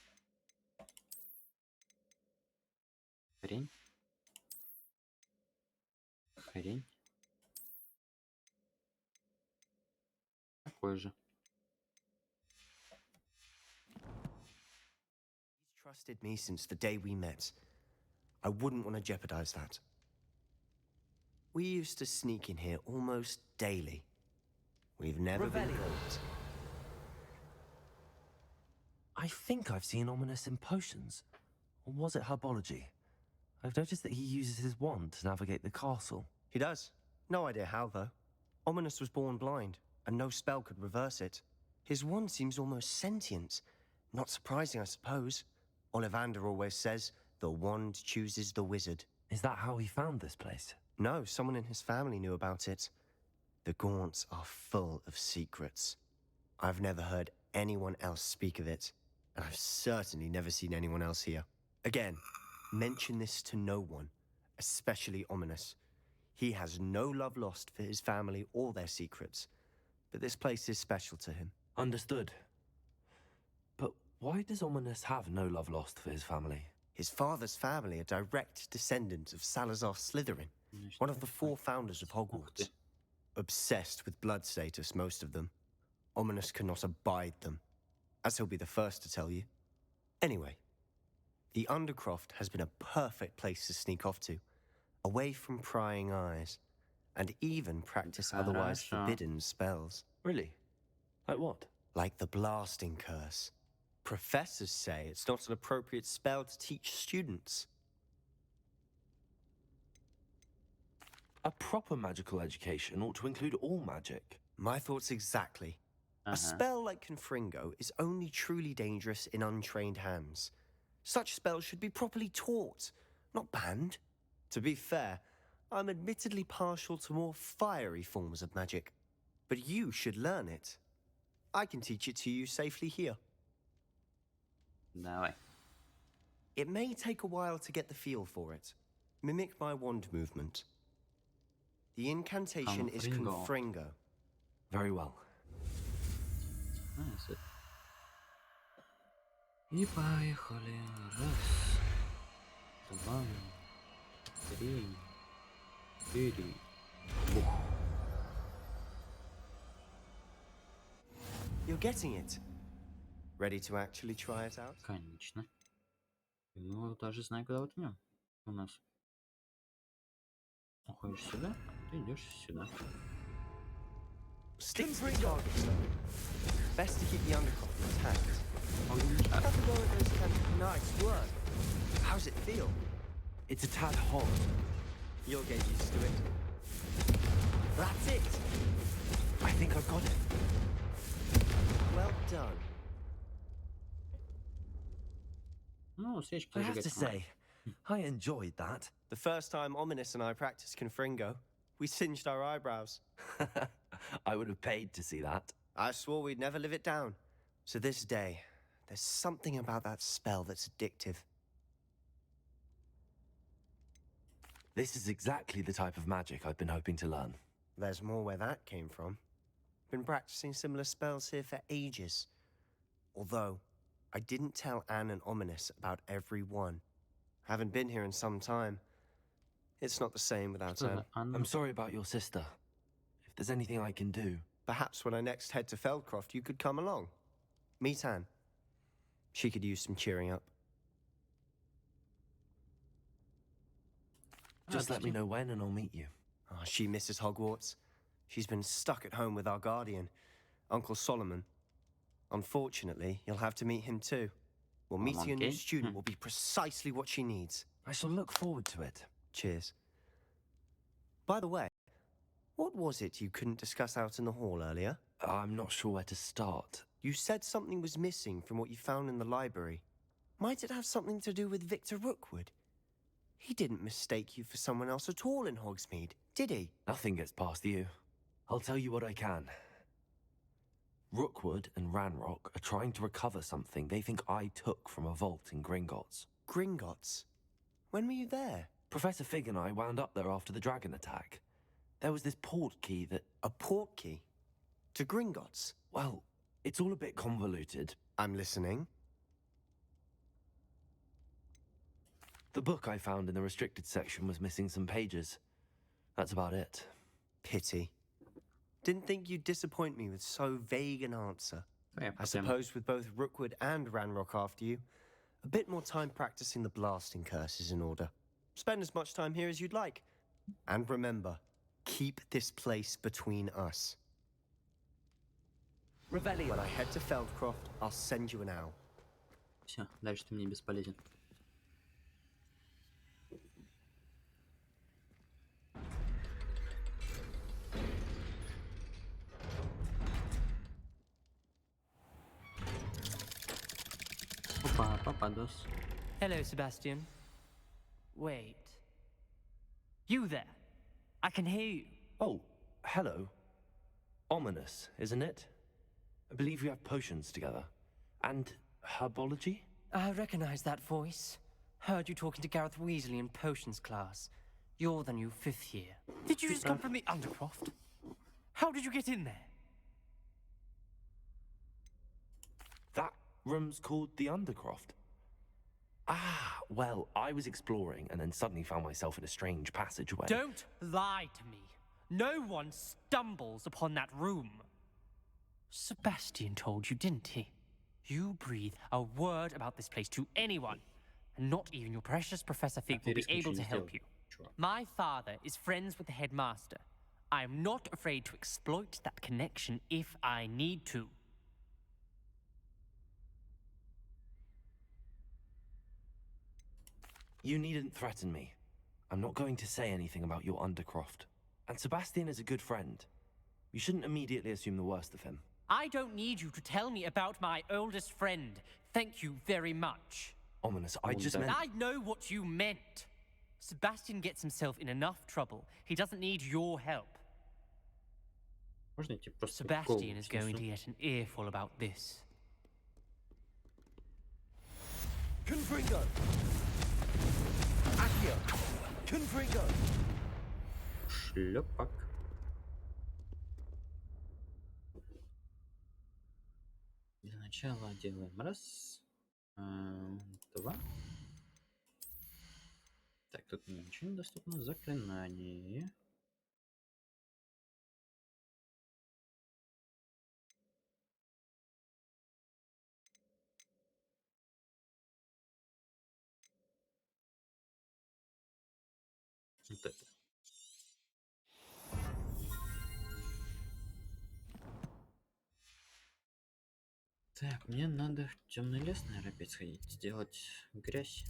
Хрень. Хрень. Такой же. He's trusted me since the day we met. I wouldn't want to jeopardize that. We used to sneak in here almost daily. We've never been caught. I think I've seen Ominous in potions. Or was it herbology? I've noticed that he uses his wand to navigate the castle. He does. No idea how, though. Ominous was born blind, and no spell could reverse it. His wand seems almost sentient. Not surprising, I suppose. Ollivander always says, the wand chooses the wizard. Is that how he found this place? No, someone in his family knew about it. The Gaunts are full of secrets. I've never heard anyone else speak of it, and I've certainly never seen anyone else here. Again, mention this to no one, especially Ominous. He has no love lost for his family or their secrets, but this place is special to him. Understood. But why does Ominous have no love lost for his family? His father's family are direct descendants of Salazar Slytherin, one of the 4 founders of Hogwarts. Obsessed with blood status, most of them. Ominous cannot abide them, as he'll be the first to tell you. Anyway, the Undercroft has been a perfect place to sneak off to, away from prying eyes, and even practice otherwise forbidden spells. Really? Like what? Like the blasting curse. Professors say it's not an appropriate spell to teach students. A proper magical education ought to include all magic. My thoughts exactly. A Ага. spell like Confringo is only truly dangerous in untrained hands. Such spells should be properly taught, not banned. To be fair, I'm admittedly partial to more fiery forms of magic. But you should learn it. I can teach it to you safely here. Давай. It may take a while to get the feel for it. Mimic my wand movement. The incantation is Confringo. Confringo. Very well. Nice. И поехали. Раз, два, три, четыре. Бух. You're getting it. Ready to actually try it out? Конечно. Ну, даже знаю, куда воткнем. У нас. Уходишь сюда, ты идешь сюда. Stick to the target zone. Best to keep the undercroft intact. Have a go at those nice work. How's it feel? It's a tad hot. You'll get used to it. That's it. I think I've got it. Well done. Ну, свечки I have to зажигать надо. say, I enjoyed that. The first time Ominous and I practiced Confringo, we singed our eyebrows. I would have paid to see that. I swore we'd never live it down. To this day, there's something about that spell that's addictive. This is exactly the type of magic I've been hoping to learn. There's more where that came from. Been practicing similar spells here for ages. Although, I didn't tell Anne and Ominous about every one. Haven't been here in some time. It's not the same without Anne. I'm sorry about your sister. If there's anything I can do... Perhaps when I next head to Feldcroft, you could come along. Meet Anne. She could use some cheering up. Just let me know when and I'll meet you. Oh, she misses Hogwarts. She's been stuck at home with our guardian, Uncle Solomon. Unfortunately, you'll have to meet him too. Well, meeting a new student will be precisely what she needs. I shall look forward to it. Cheers. By the way, what was it you couldn't discuss out in the hall earlier? I'm not sure where to start. You said something was missing from what you found in the library. Might it have something to do with Victor Rookwood? He didn't mistake you for someone else at all in Hogsmeade, did he? Nothing gets past you. I'll tell you what I can. Rookwood and Ranrock are trying to recover something they think I took from a vault in Gringotts. Gringotts? When were you there? Professor Fig and I wound up there after the dragon attack. There was this port key that... A port key? To Gringotts? Well, it's all a bit convoluted. I'm listening. The book I found in the restricted section was missing some pages. That's about it. Pity. Didn't think you'd disappoint me with so vague an answer. I suppose with both Rookwood and Ranrock after you, a bit more time practicing the blasting curse is in order. Spend as much time here as you'd like. And remember, keep this place between us. Revelio. When I head to Feldcroft, I'll send you an owl. Все, дальше ты мне бесполезен. Опа, попадос. Hello, Sebastian. Wait. You there? I can hear you. Oh, hello. Ominous, isn't it? I believe we have potions together. And herbology? I recognize that voice. Heard you talking to Gareth Weasley in potions class. You're the new 5th year. Did you just come from the Undercroft? How did you get in there? That room's called the Undercroft. Ah, well, I was exploring and then suddenly found myself in a strange passageway. Don't lie to me. No one stumbles upon that room. Sebastian told you, didn't he? You breathe a word about this place to anyone, and not even your precious Professor Fig will be able to help you. My father is friends with the headmaster. I am not afraid to exploit that connection if I need to. You needn't threaten me. I'm not going to say anything about your Undercroft. And Sebastian is a good friend. You shouldn't immediately assume the worst of him. I don't need you to tell me about my oldest friend. Thank you very much. Ominous, I just meant... I know what you meant. Sebastian gets himself in enough trouble. He doesn't need your help. Sebastian is going to get an earful about this. Confringo! Accio! Confringo! Шлепак. Для начала делаем раз, два. Так, тут мне ничего не доступно. Заклинание. Вот это. Так, мне надо в темный лес, наверное, опять сходить, сделать грязь.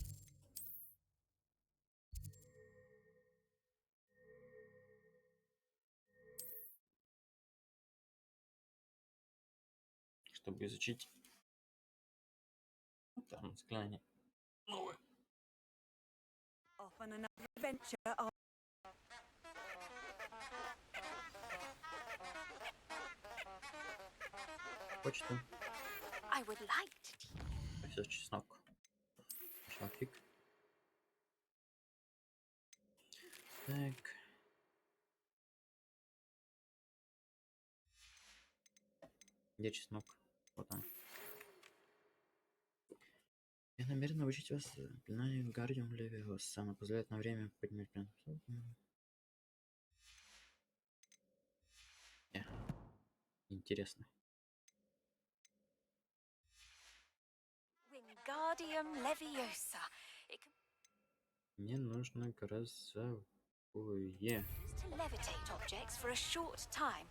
Чтобы изучить. Ну, там заклинание новое. Off on another adventure. Почту. I would like to. Все, чеснок. Шалфик. Так. Где чеснок? Вот он. Я намерен обучить вас заклинанию Гардиум Левиоса. Она позволяет на время поднять прям. Интересно. Wingardium Leviosa. Мне нужно грозовое. To levitate objects for a short time.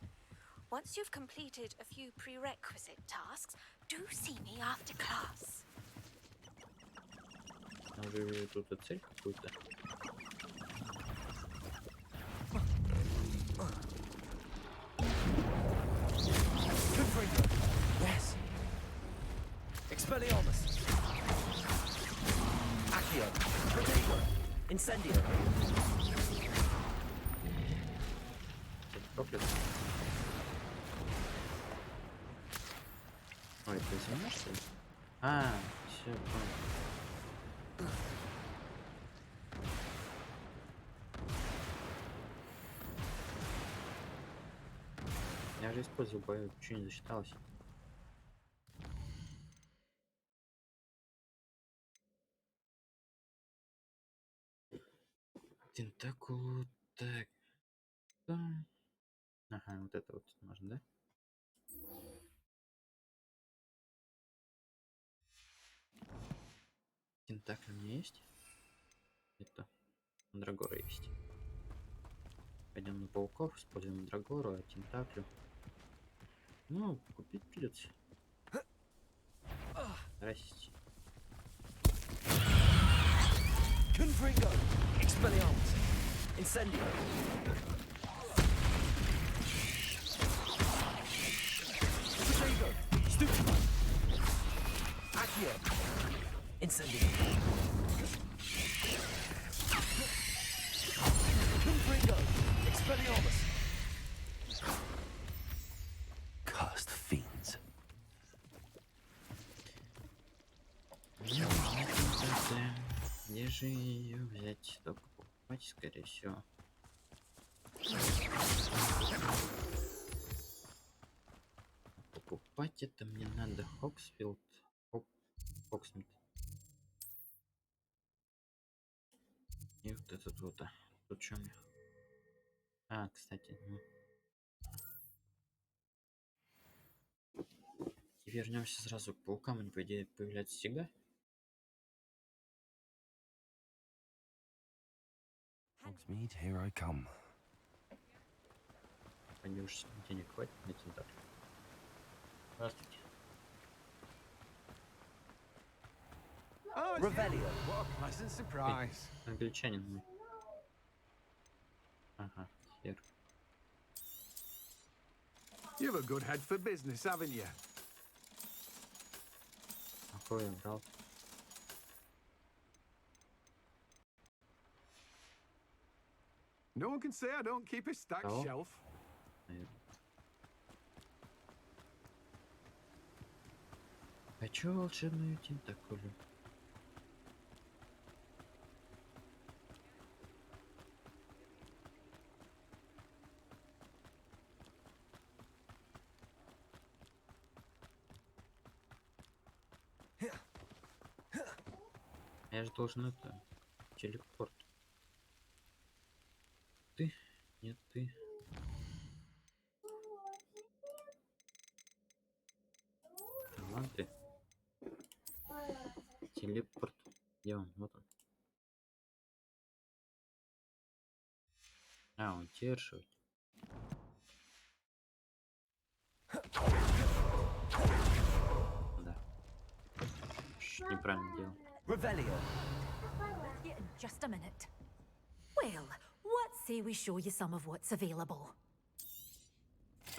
Once you've completed a few prerequisite tasks, do see me after class. Надо тут цель какую-то. Yes. Expelliarmus. Accio. Protego. Incendio. Ой, ты зима, что ли? А, все, понял. Я же использовал бою, ничего не засчиталось. Тентакулу, так. Ага, вот это вот можно, да? Тентакль у меня есть? Это мандрагора есть. Пойдем на пауков, используем мандрагору, а тентаклю. Ну, купить придется. Здрасте. Confringo. Expelliarmus. Incendio. Protego. Stupefy. Accio. Incendio. Confringo. Expelliarmus. Cursed fiends. Где же ее взять? Только покупать, скорее всего. Покупать это мне надо Хоксфилд. Хоксмит. И вот этот вот. Тут что мне? А, кстати. И вернемся сразу к паукам. Они, по идее, появляются всегда. Hogsmeade, here I come. Они уж денег хватит на тентакль. Здравствуйте. Revelio. What a pleasant surprise. Англичанин мой. Ага, хер. You've a good head for business, haven't you? Какой я брал? No one can say I don't keep a stacked Oh. shelf. Хочу волшебную тентакулю. Я же должен это... Телепорт. Ты? Нет, ты. Ладно ты. Телепорт. Где он? Вот он. А, он держит. Да. Неправильно делал. Revelio. Yeah, just a minute. Well, what say we show you some of what's available?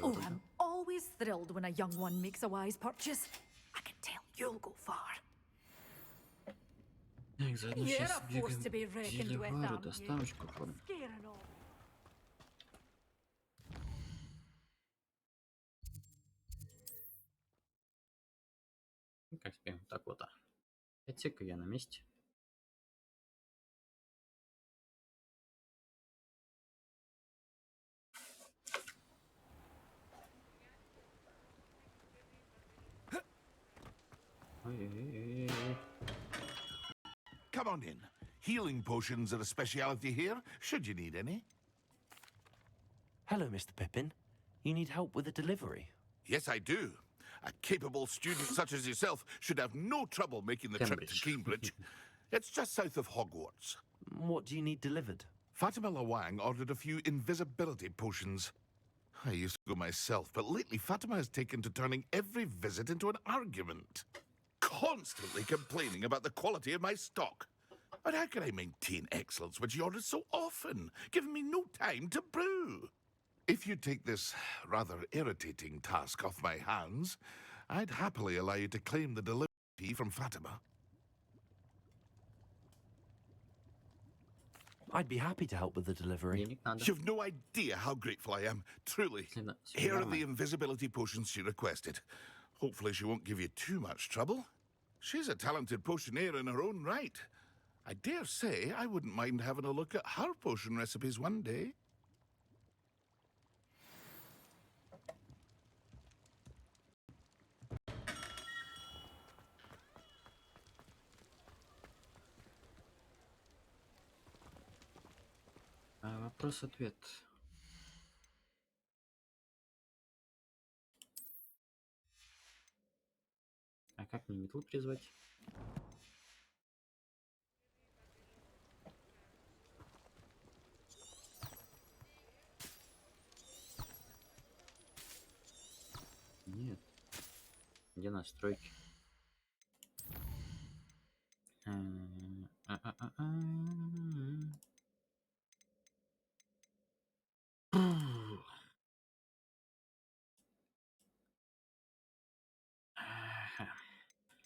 Oh, I'm always thrilled when a young one makes a wise purchase. I can tell you'll go far. Заодно You're сейчас a force to be бегаем reckoned with, Деливару, aren't you? доставочку оформим. Scaring all. Ну, как тебе? Так вот. Отсека я на месте. Ой-ой-ой-ой-ой. Come on in. Healing potions are a speciality here, should you need any. Hello, Mr. Pippin. You need help with a delivery? Yes, I do. A capable student such as yourself should have no trouble making the trip to Cambridge. It's just south of Hogwarts. What do you need delivered? Fatima Lawang ordered a few invisibility potions. I used to go myself, but lately Fatima has taken to turning every visit into an argument. Constantly complaining about the quality of my stock. But how can I maintain excellence when she orders so often, giving me no time to brew? If you take this rather irritating task off my hands, I'd happily allow you to claim the delivery fee from Fatima. I'd be happy to help with the delivery. You've no idea how grateful I am, truly. Here are the invisibility potions she requested. Hopefully she won't give you too much trouble. She's a talented potioneer in her own right. I dare say I wouldn't mind having a look at her potion recipes one day. Вопрос-ответ. А как мне метлу призвать? Нет. Где настройки?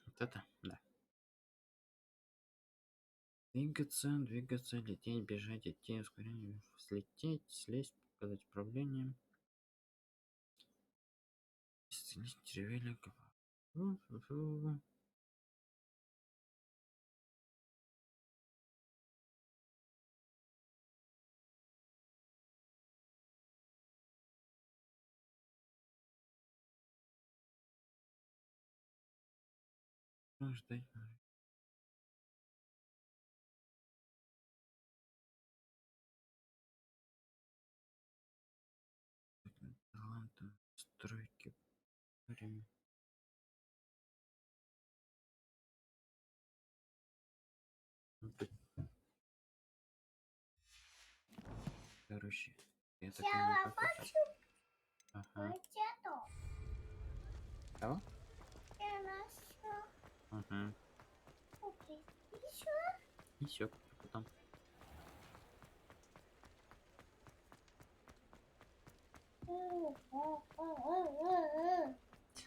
Вот это? Да. Двигаться, лететь, бежать, идти, ускорение, слететь, слезть, показать управление. Исцелить деревянника. Ждать. Таланты, стройки, время. Короче, я так понимаю, как это? Ага. Кого? Ага. И все, потом.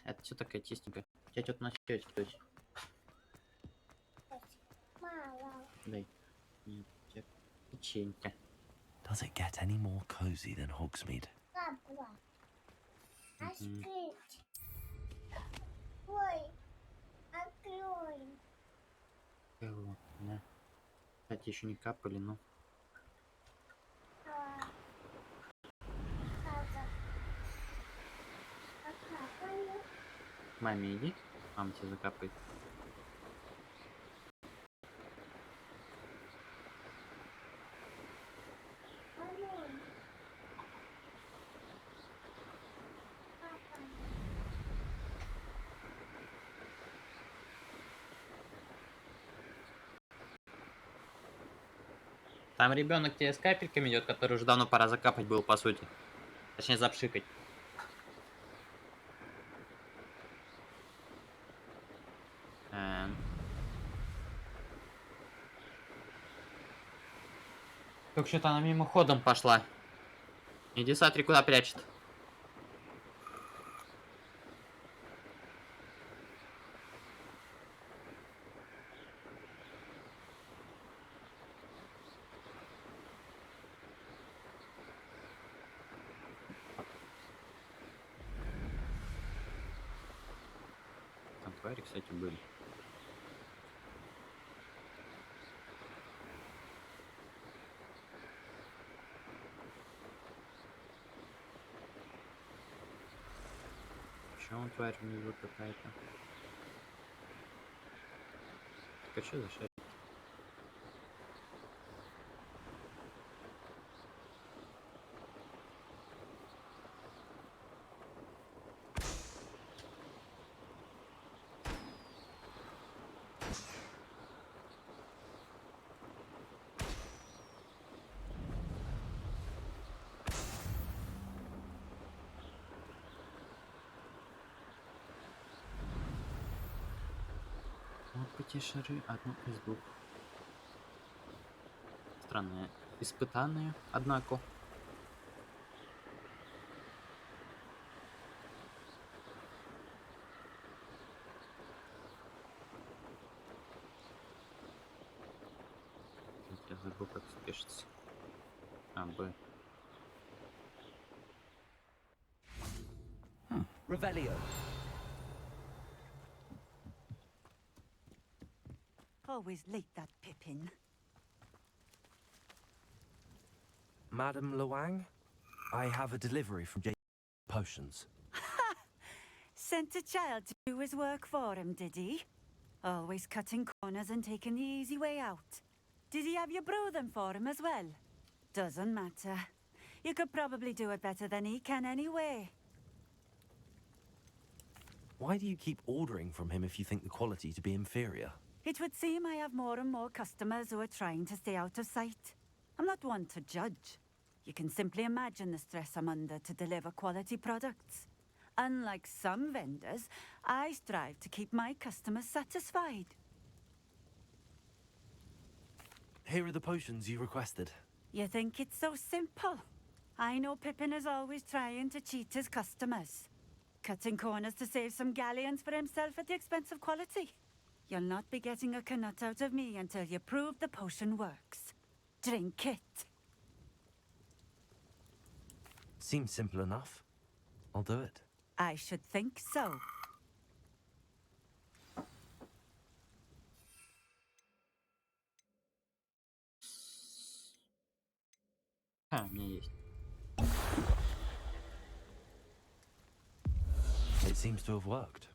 Это все такая тесненькая. Я что-то начать, кстати. Дай. Нет, печенька. Does it get any more cozy than Hogsmeade? Да. Кстати, еще не капали, но. Маме иди. Мама тебе закапает. Там ребенок тебе с капельками идет, который уже давно пора закапать был, по сути. Точнее, запшикать. Только что-то она мимоходом пошла. Иди смотри, куда прячет. Там твари, кстати, были. Почему тварь внизу какая-то? Так а что за шарик? Вот эти шары, одну из двух. Странные, испытанные, однако. Я забыл, как спешится. А, Б. Revelio. Always late, that Pippin. Madam Luang, I have a delivery from J. Potions. Sent a child to do his work for him, did he? Always cutting corners and taking the easy way out. Did he have you brew them for him as well? Doesn't matter. You could probably do it better than he can anyway. Why do you keep ordering from him if you think the quality to be inferior? It would seem I have more and more customers who are trying to stay out of sight. I'm not one to judge. You can simply imagine the stress I'm under to deliver quality products. Unlike some vendors, I strive to keep my customers satisfied. Here are the potions you requested. You think it's so simple? I know Pippin is always trying to cheat his customers. Cutting corners to save some galleons for himself at the expense of quality. You'll not be getting a canut out of me until you prove the potion works. Drink it. Seems simple enough. I'll do it. I should think so. А, у меня есть. It seems to have worked.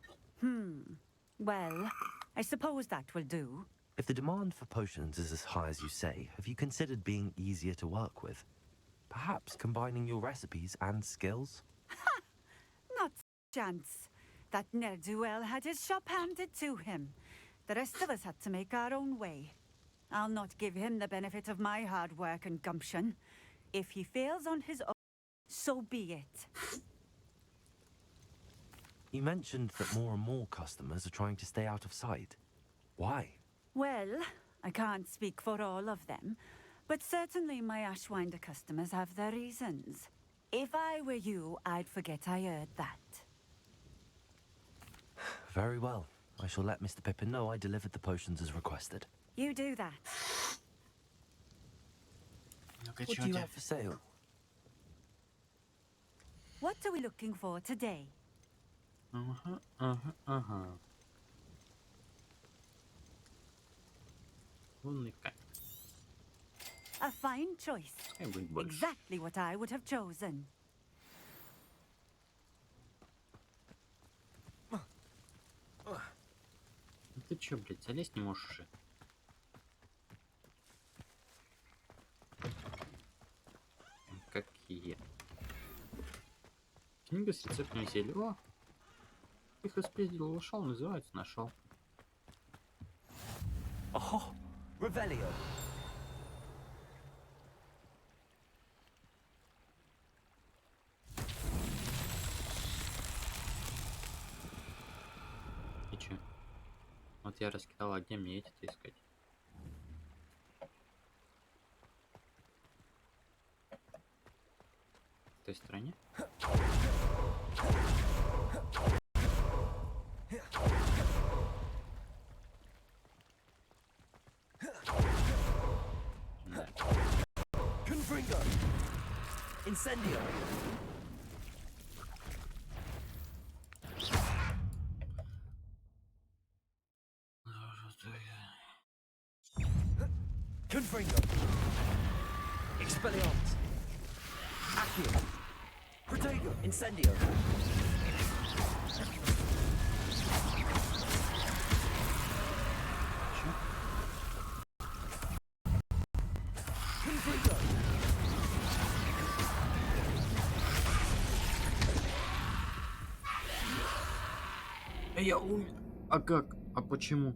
Well, I suppose that will do. If the demand for potions is as high as you say, have you considered being easier to work with? Perhaps combining your recipes and skills? Not a chance. That ne'er-do-well had his shop handed to him. The rest of us had to make our own way. I'll not give him the benefit of my hard work and gumption. If he fails on his own, so be it. You mentioned that more and more customers are trying to stay out of sight. Why? Well, I can't speak for all of them, but certainly my Ashwinder customers have their reasons. If I were you, I'd forget I heard that. Very well. I shall let Mr. Pippin know I delivered the potions as requested. You do that. What do you have for sale? What are we looking for today? Лунный камень. A fine choice. Exactly what I would have chosen. Ну ты чё, блядь, залезть не можешь уже? Какие? Книга с рецептами зелий. О! Их распиздил, ушел, называется, нашел. Oh, Revelio. И чё? Вот я раскидал, а где мне эти-то искать? В той стороне? Да. Confringo. Incendio. Confringo. Expelliarmus. Accio. Protego. Incendio. Confringo. Я умер. А как? А почему?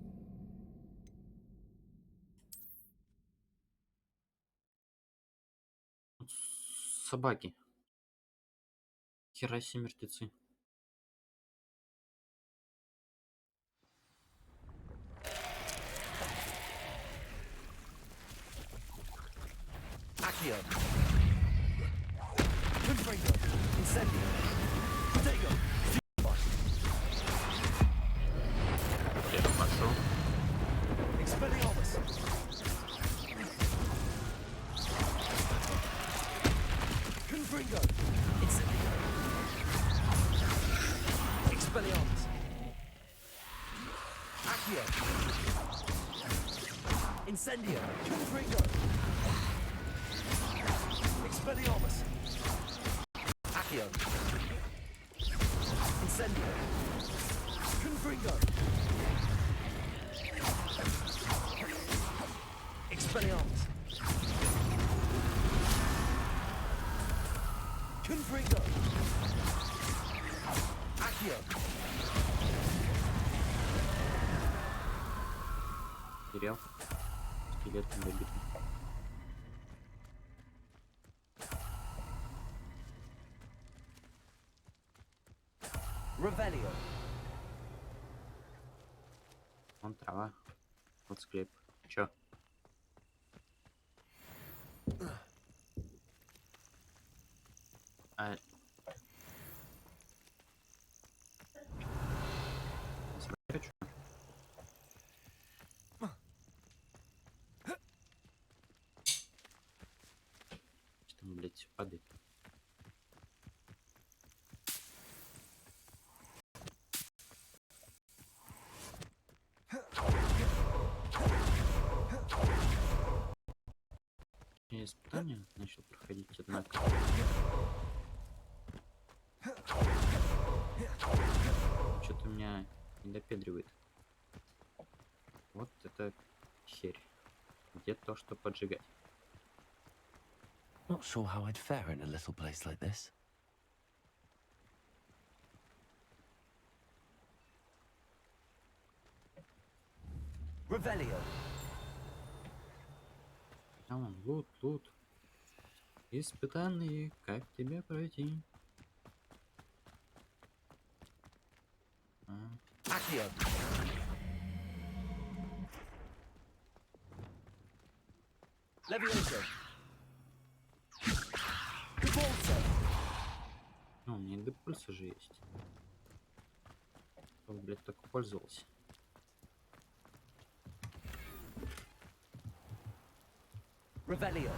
Собаки. Хераси мертвецы. Accio. Confringo. Incendio. Protego. Я пошел. Expelliarmus. Confringo. Incendio. Expelliarmus. Accio. Incendio. Confringo. Expelliarmus. Accio. Incendio. Confringo. Expelliarmus. Confringo. Accio. Терял. Скелет добит. Revelio. Вон трава. Вот склеп. Чё? А... Смотри, чё? Что там, блядь, всё падает? Я испытание начал проходить, однако. Что-то меня не допедривает. Вот это херь. Где то, что поджигать? Not sure how I'd fare in a little place like this. Revelio. А вон, лут, лут. Испытанные, как тебе пройти? Accio. Levioso. Cabalzo. нас уже есть. Он, блядь, только пользовался. Revelio.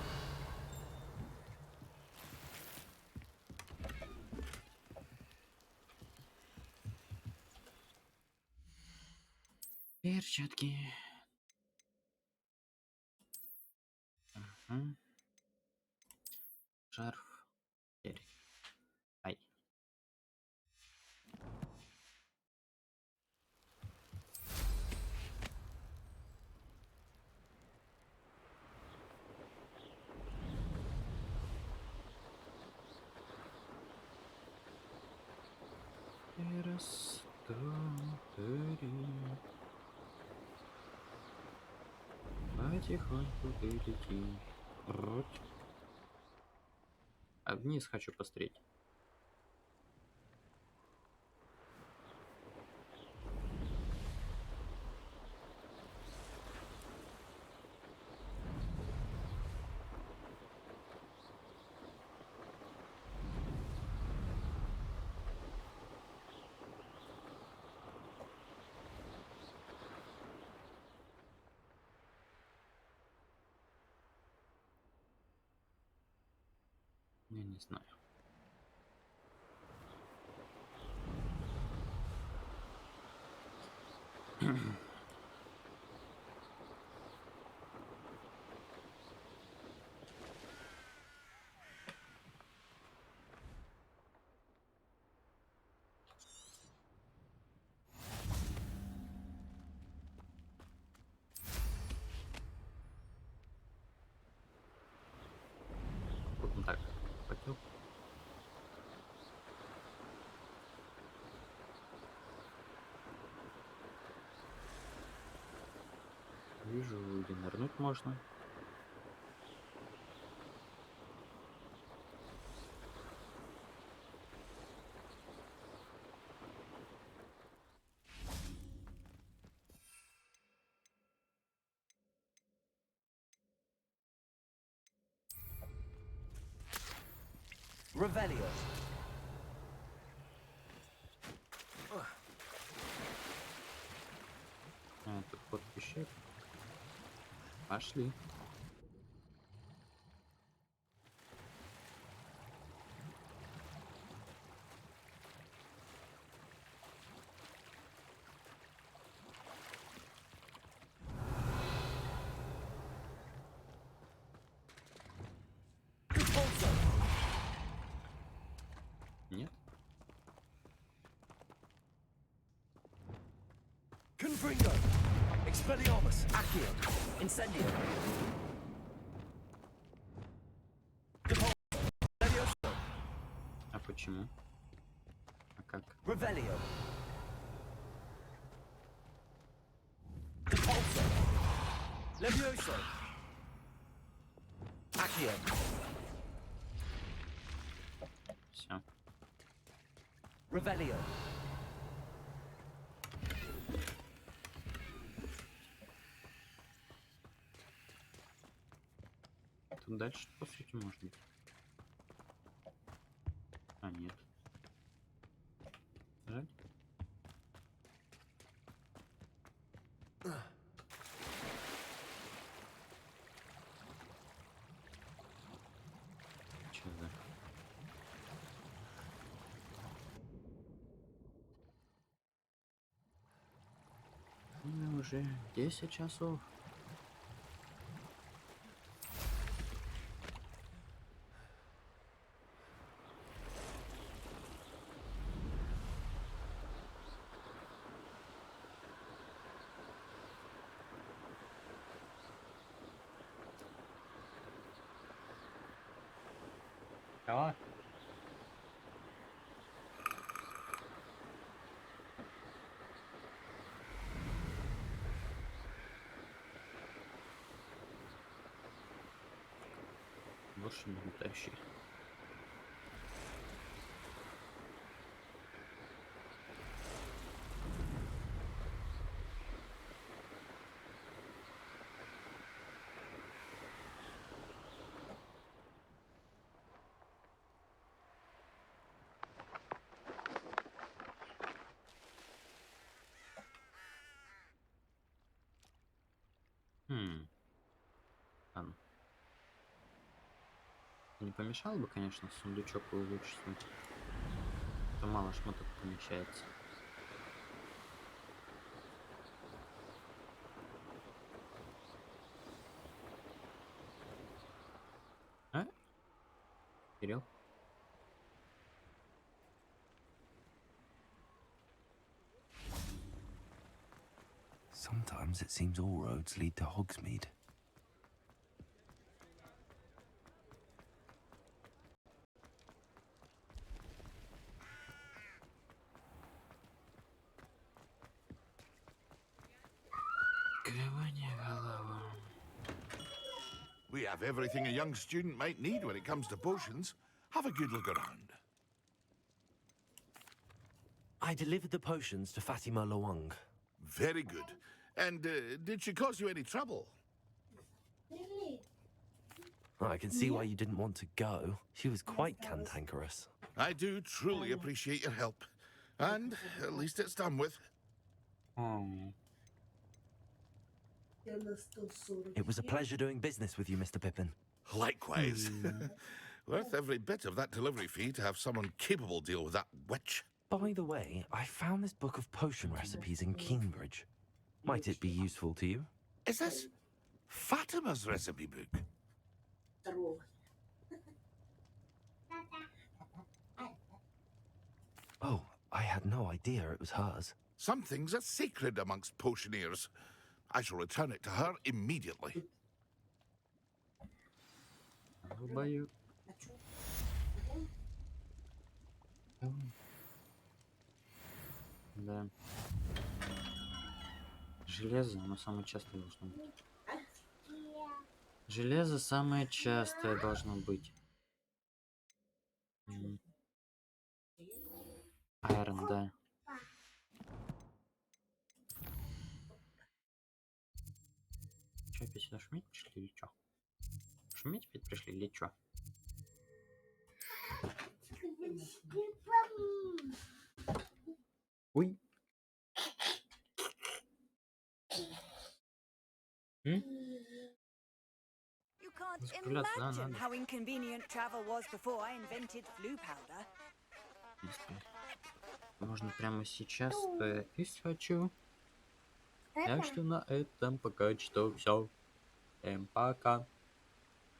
Перчатки. Угу. Шарф. Теперь. Ай. И раз, два, три. Потихоньку ты лети. Вот. А вниз хочу посмотреть. Я не знаю. Вот так. Хотел. Вижу, где нырнуть можно. Revelio. А, тут под пещер. Пошли. Нет? Confringo. Expelliarmus. Accio. Incendio. Levioso. А почему? А как? Revelio. Repulso. Levioso. Accio. Все. Revelio. Тут дальше, по сути, может быть. А, нет. Жаль. Че за... Уже 10 часов. Давай. Больше не тащи. Ладно. Не помешало бы, конечно, сундучок улучшить. То мало шмоток помещается. А? Кирилл? Sometimes it seems all roads lead to Hogsmeade. We have everything a young student might need when it comes to potions. Have a good look around. I delivered the potions to Fatima Lawang. Very good. And did she cause you any trouble? I can see why you didn't want to go. She was quite cantankerous. I do truly appreciate your help. And at least it's done with. It was a pleasure doing business with you, Mr. Pippin. Likewise. Worth every bit of that delivery fee to have someone capable deal with that witch. By the way, I found this book of potion recipes in Cambridge. Might it be useful to you? Is this Fatima's recipe book? Oh, I had no idea it was hers. Some things are sacred amongst potioneers. I shall return it to her immediately. Да. Железо, оно самое частое должно быть. Железо самое частое должно быть. Айрон, да. Че, опять сюда шуметь пришли или чё? Шуметь опять пришли или чё? Ой. You can't imagine how inconvenient travel was before I invented flu powder. Можно прямо сейчас и хочу. Так что на этом пока что все. Всем пока.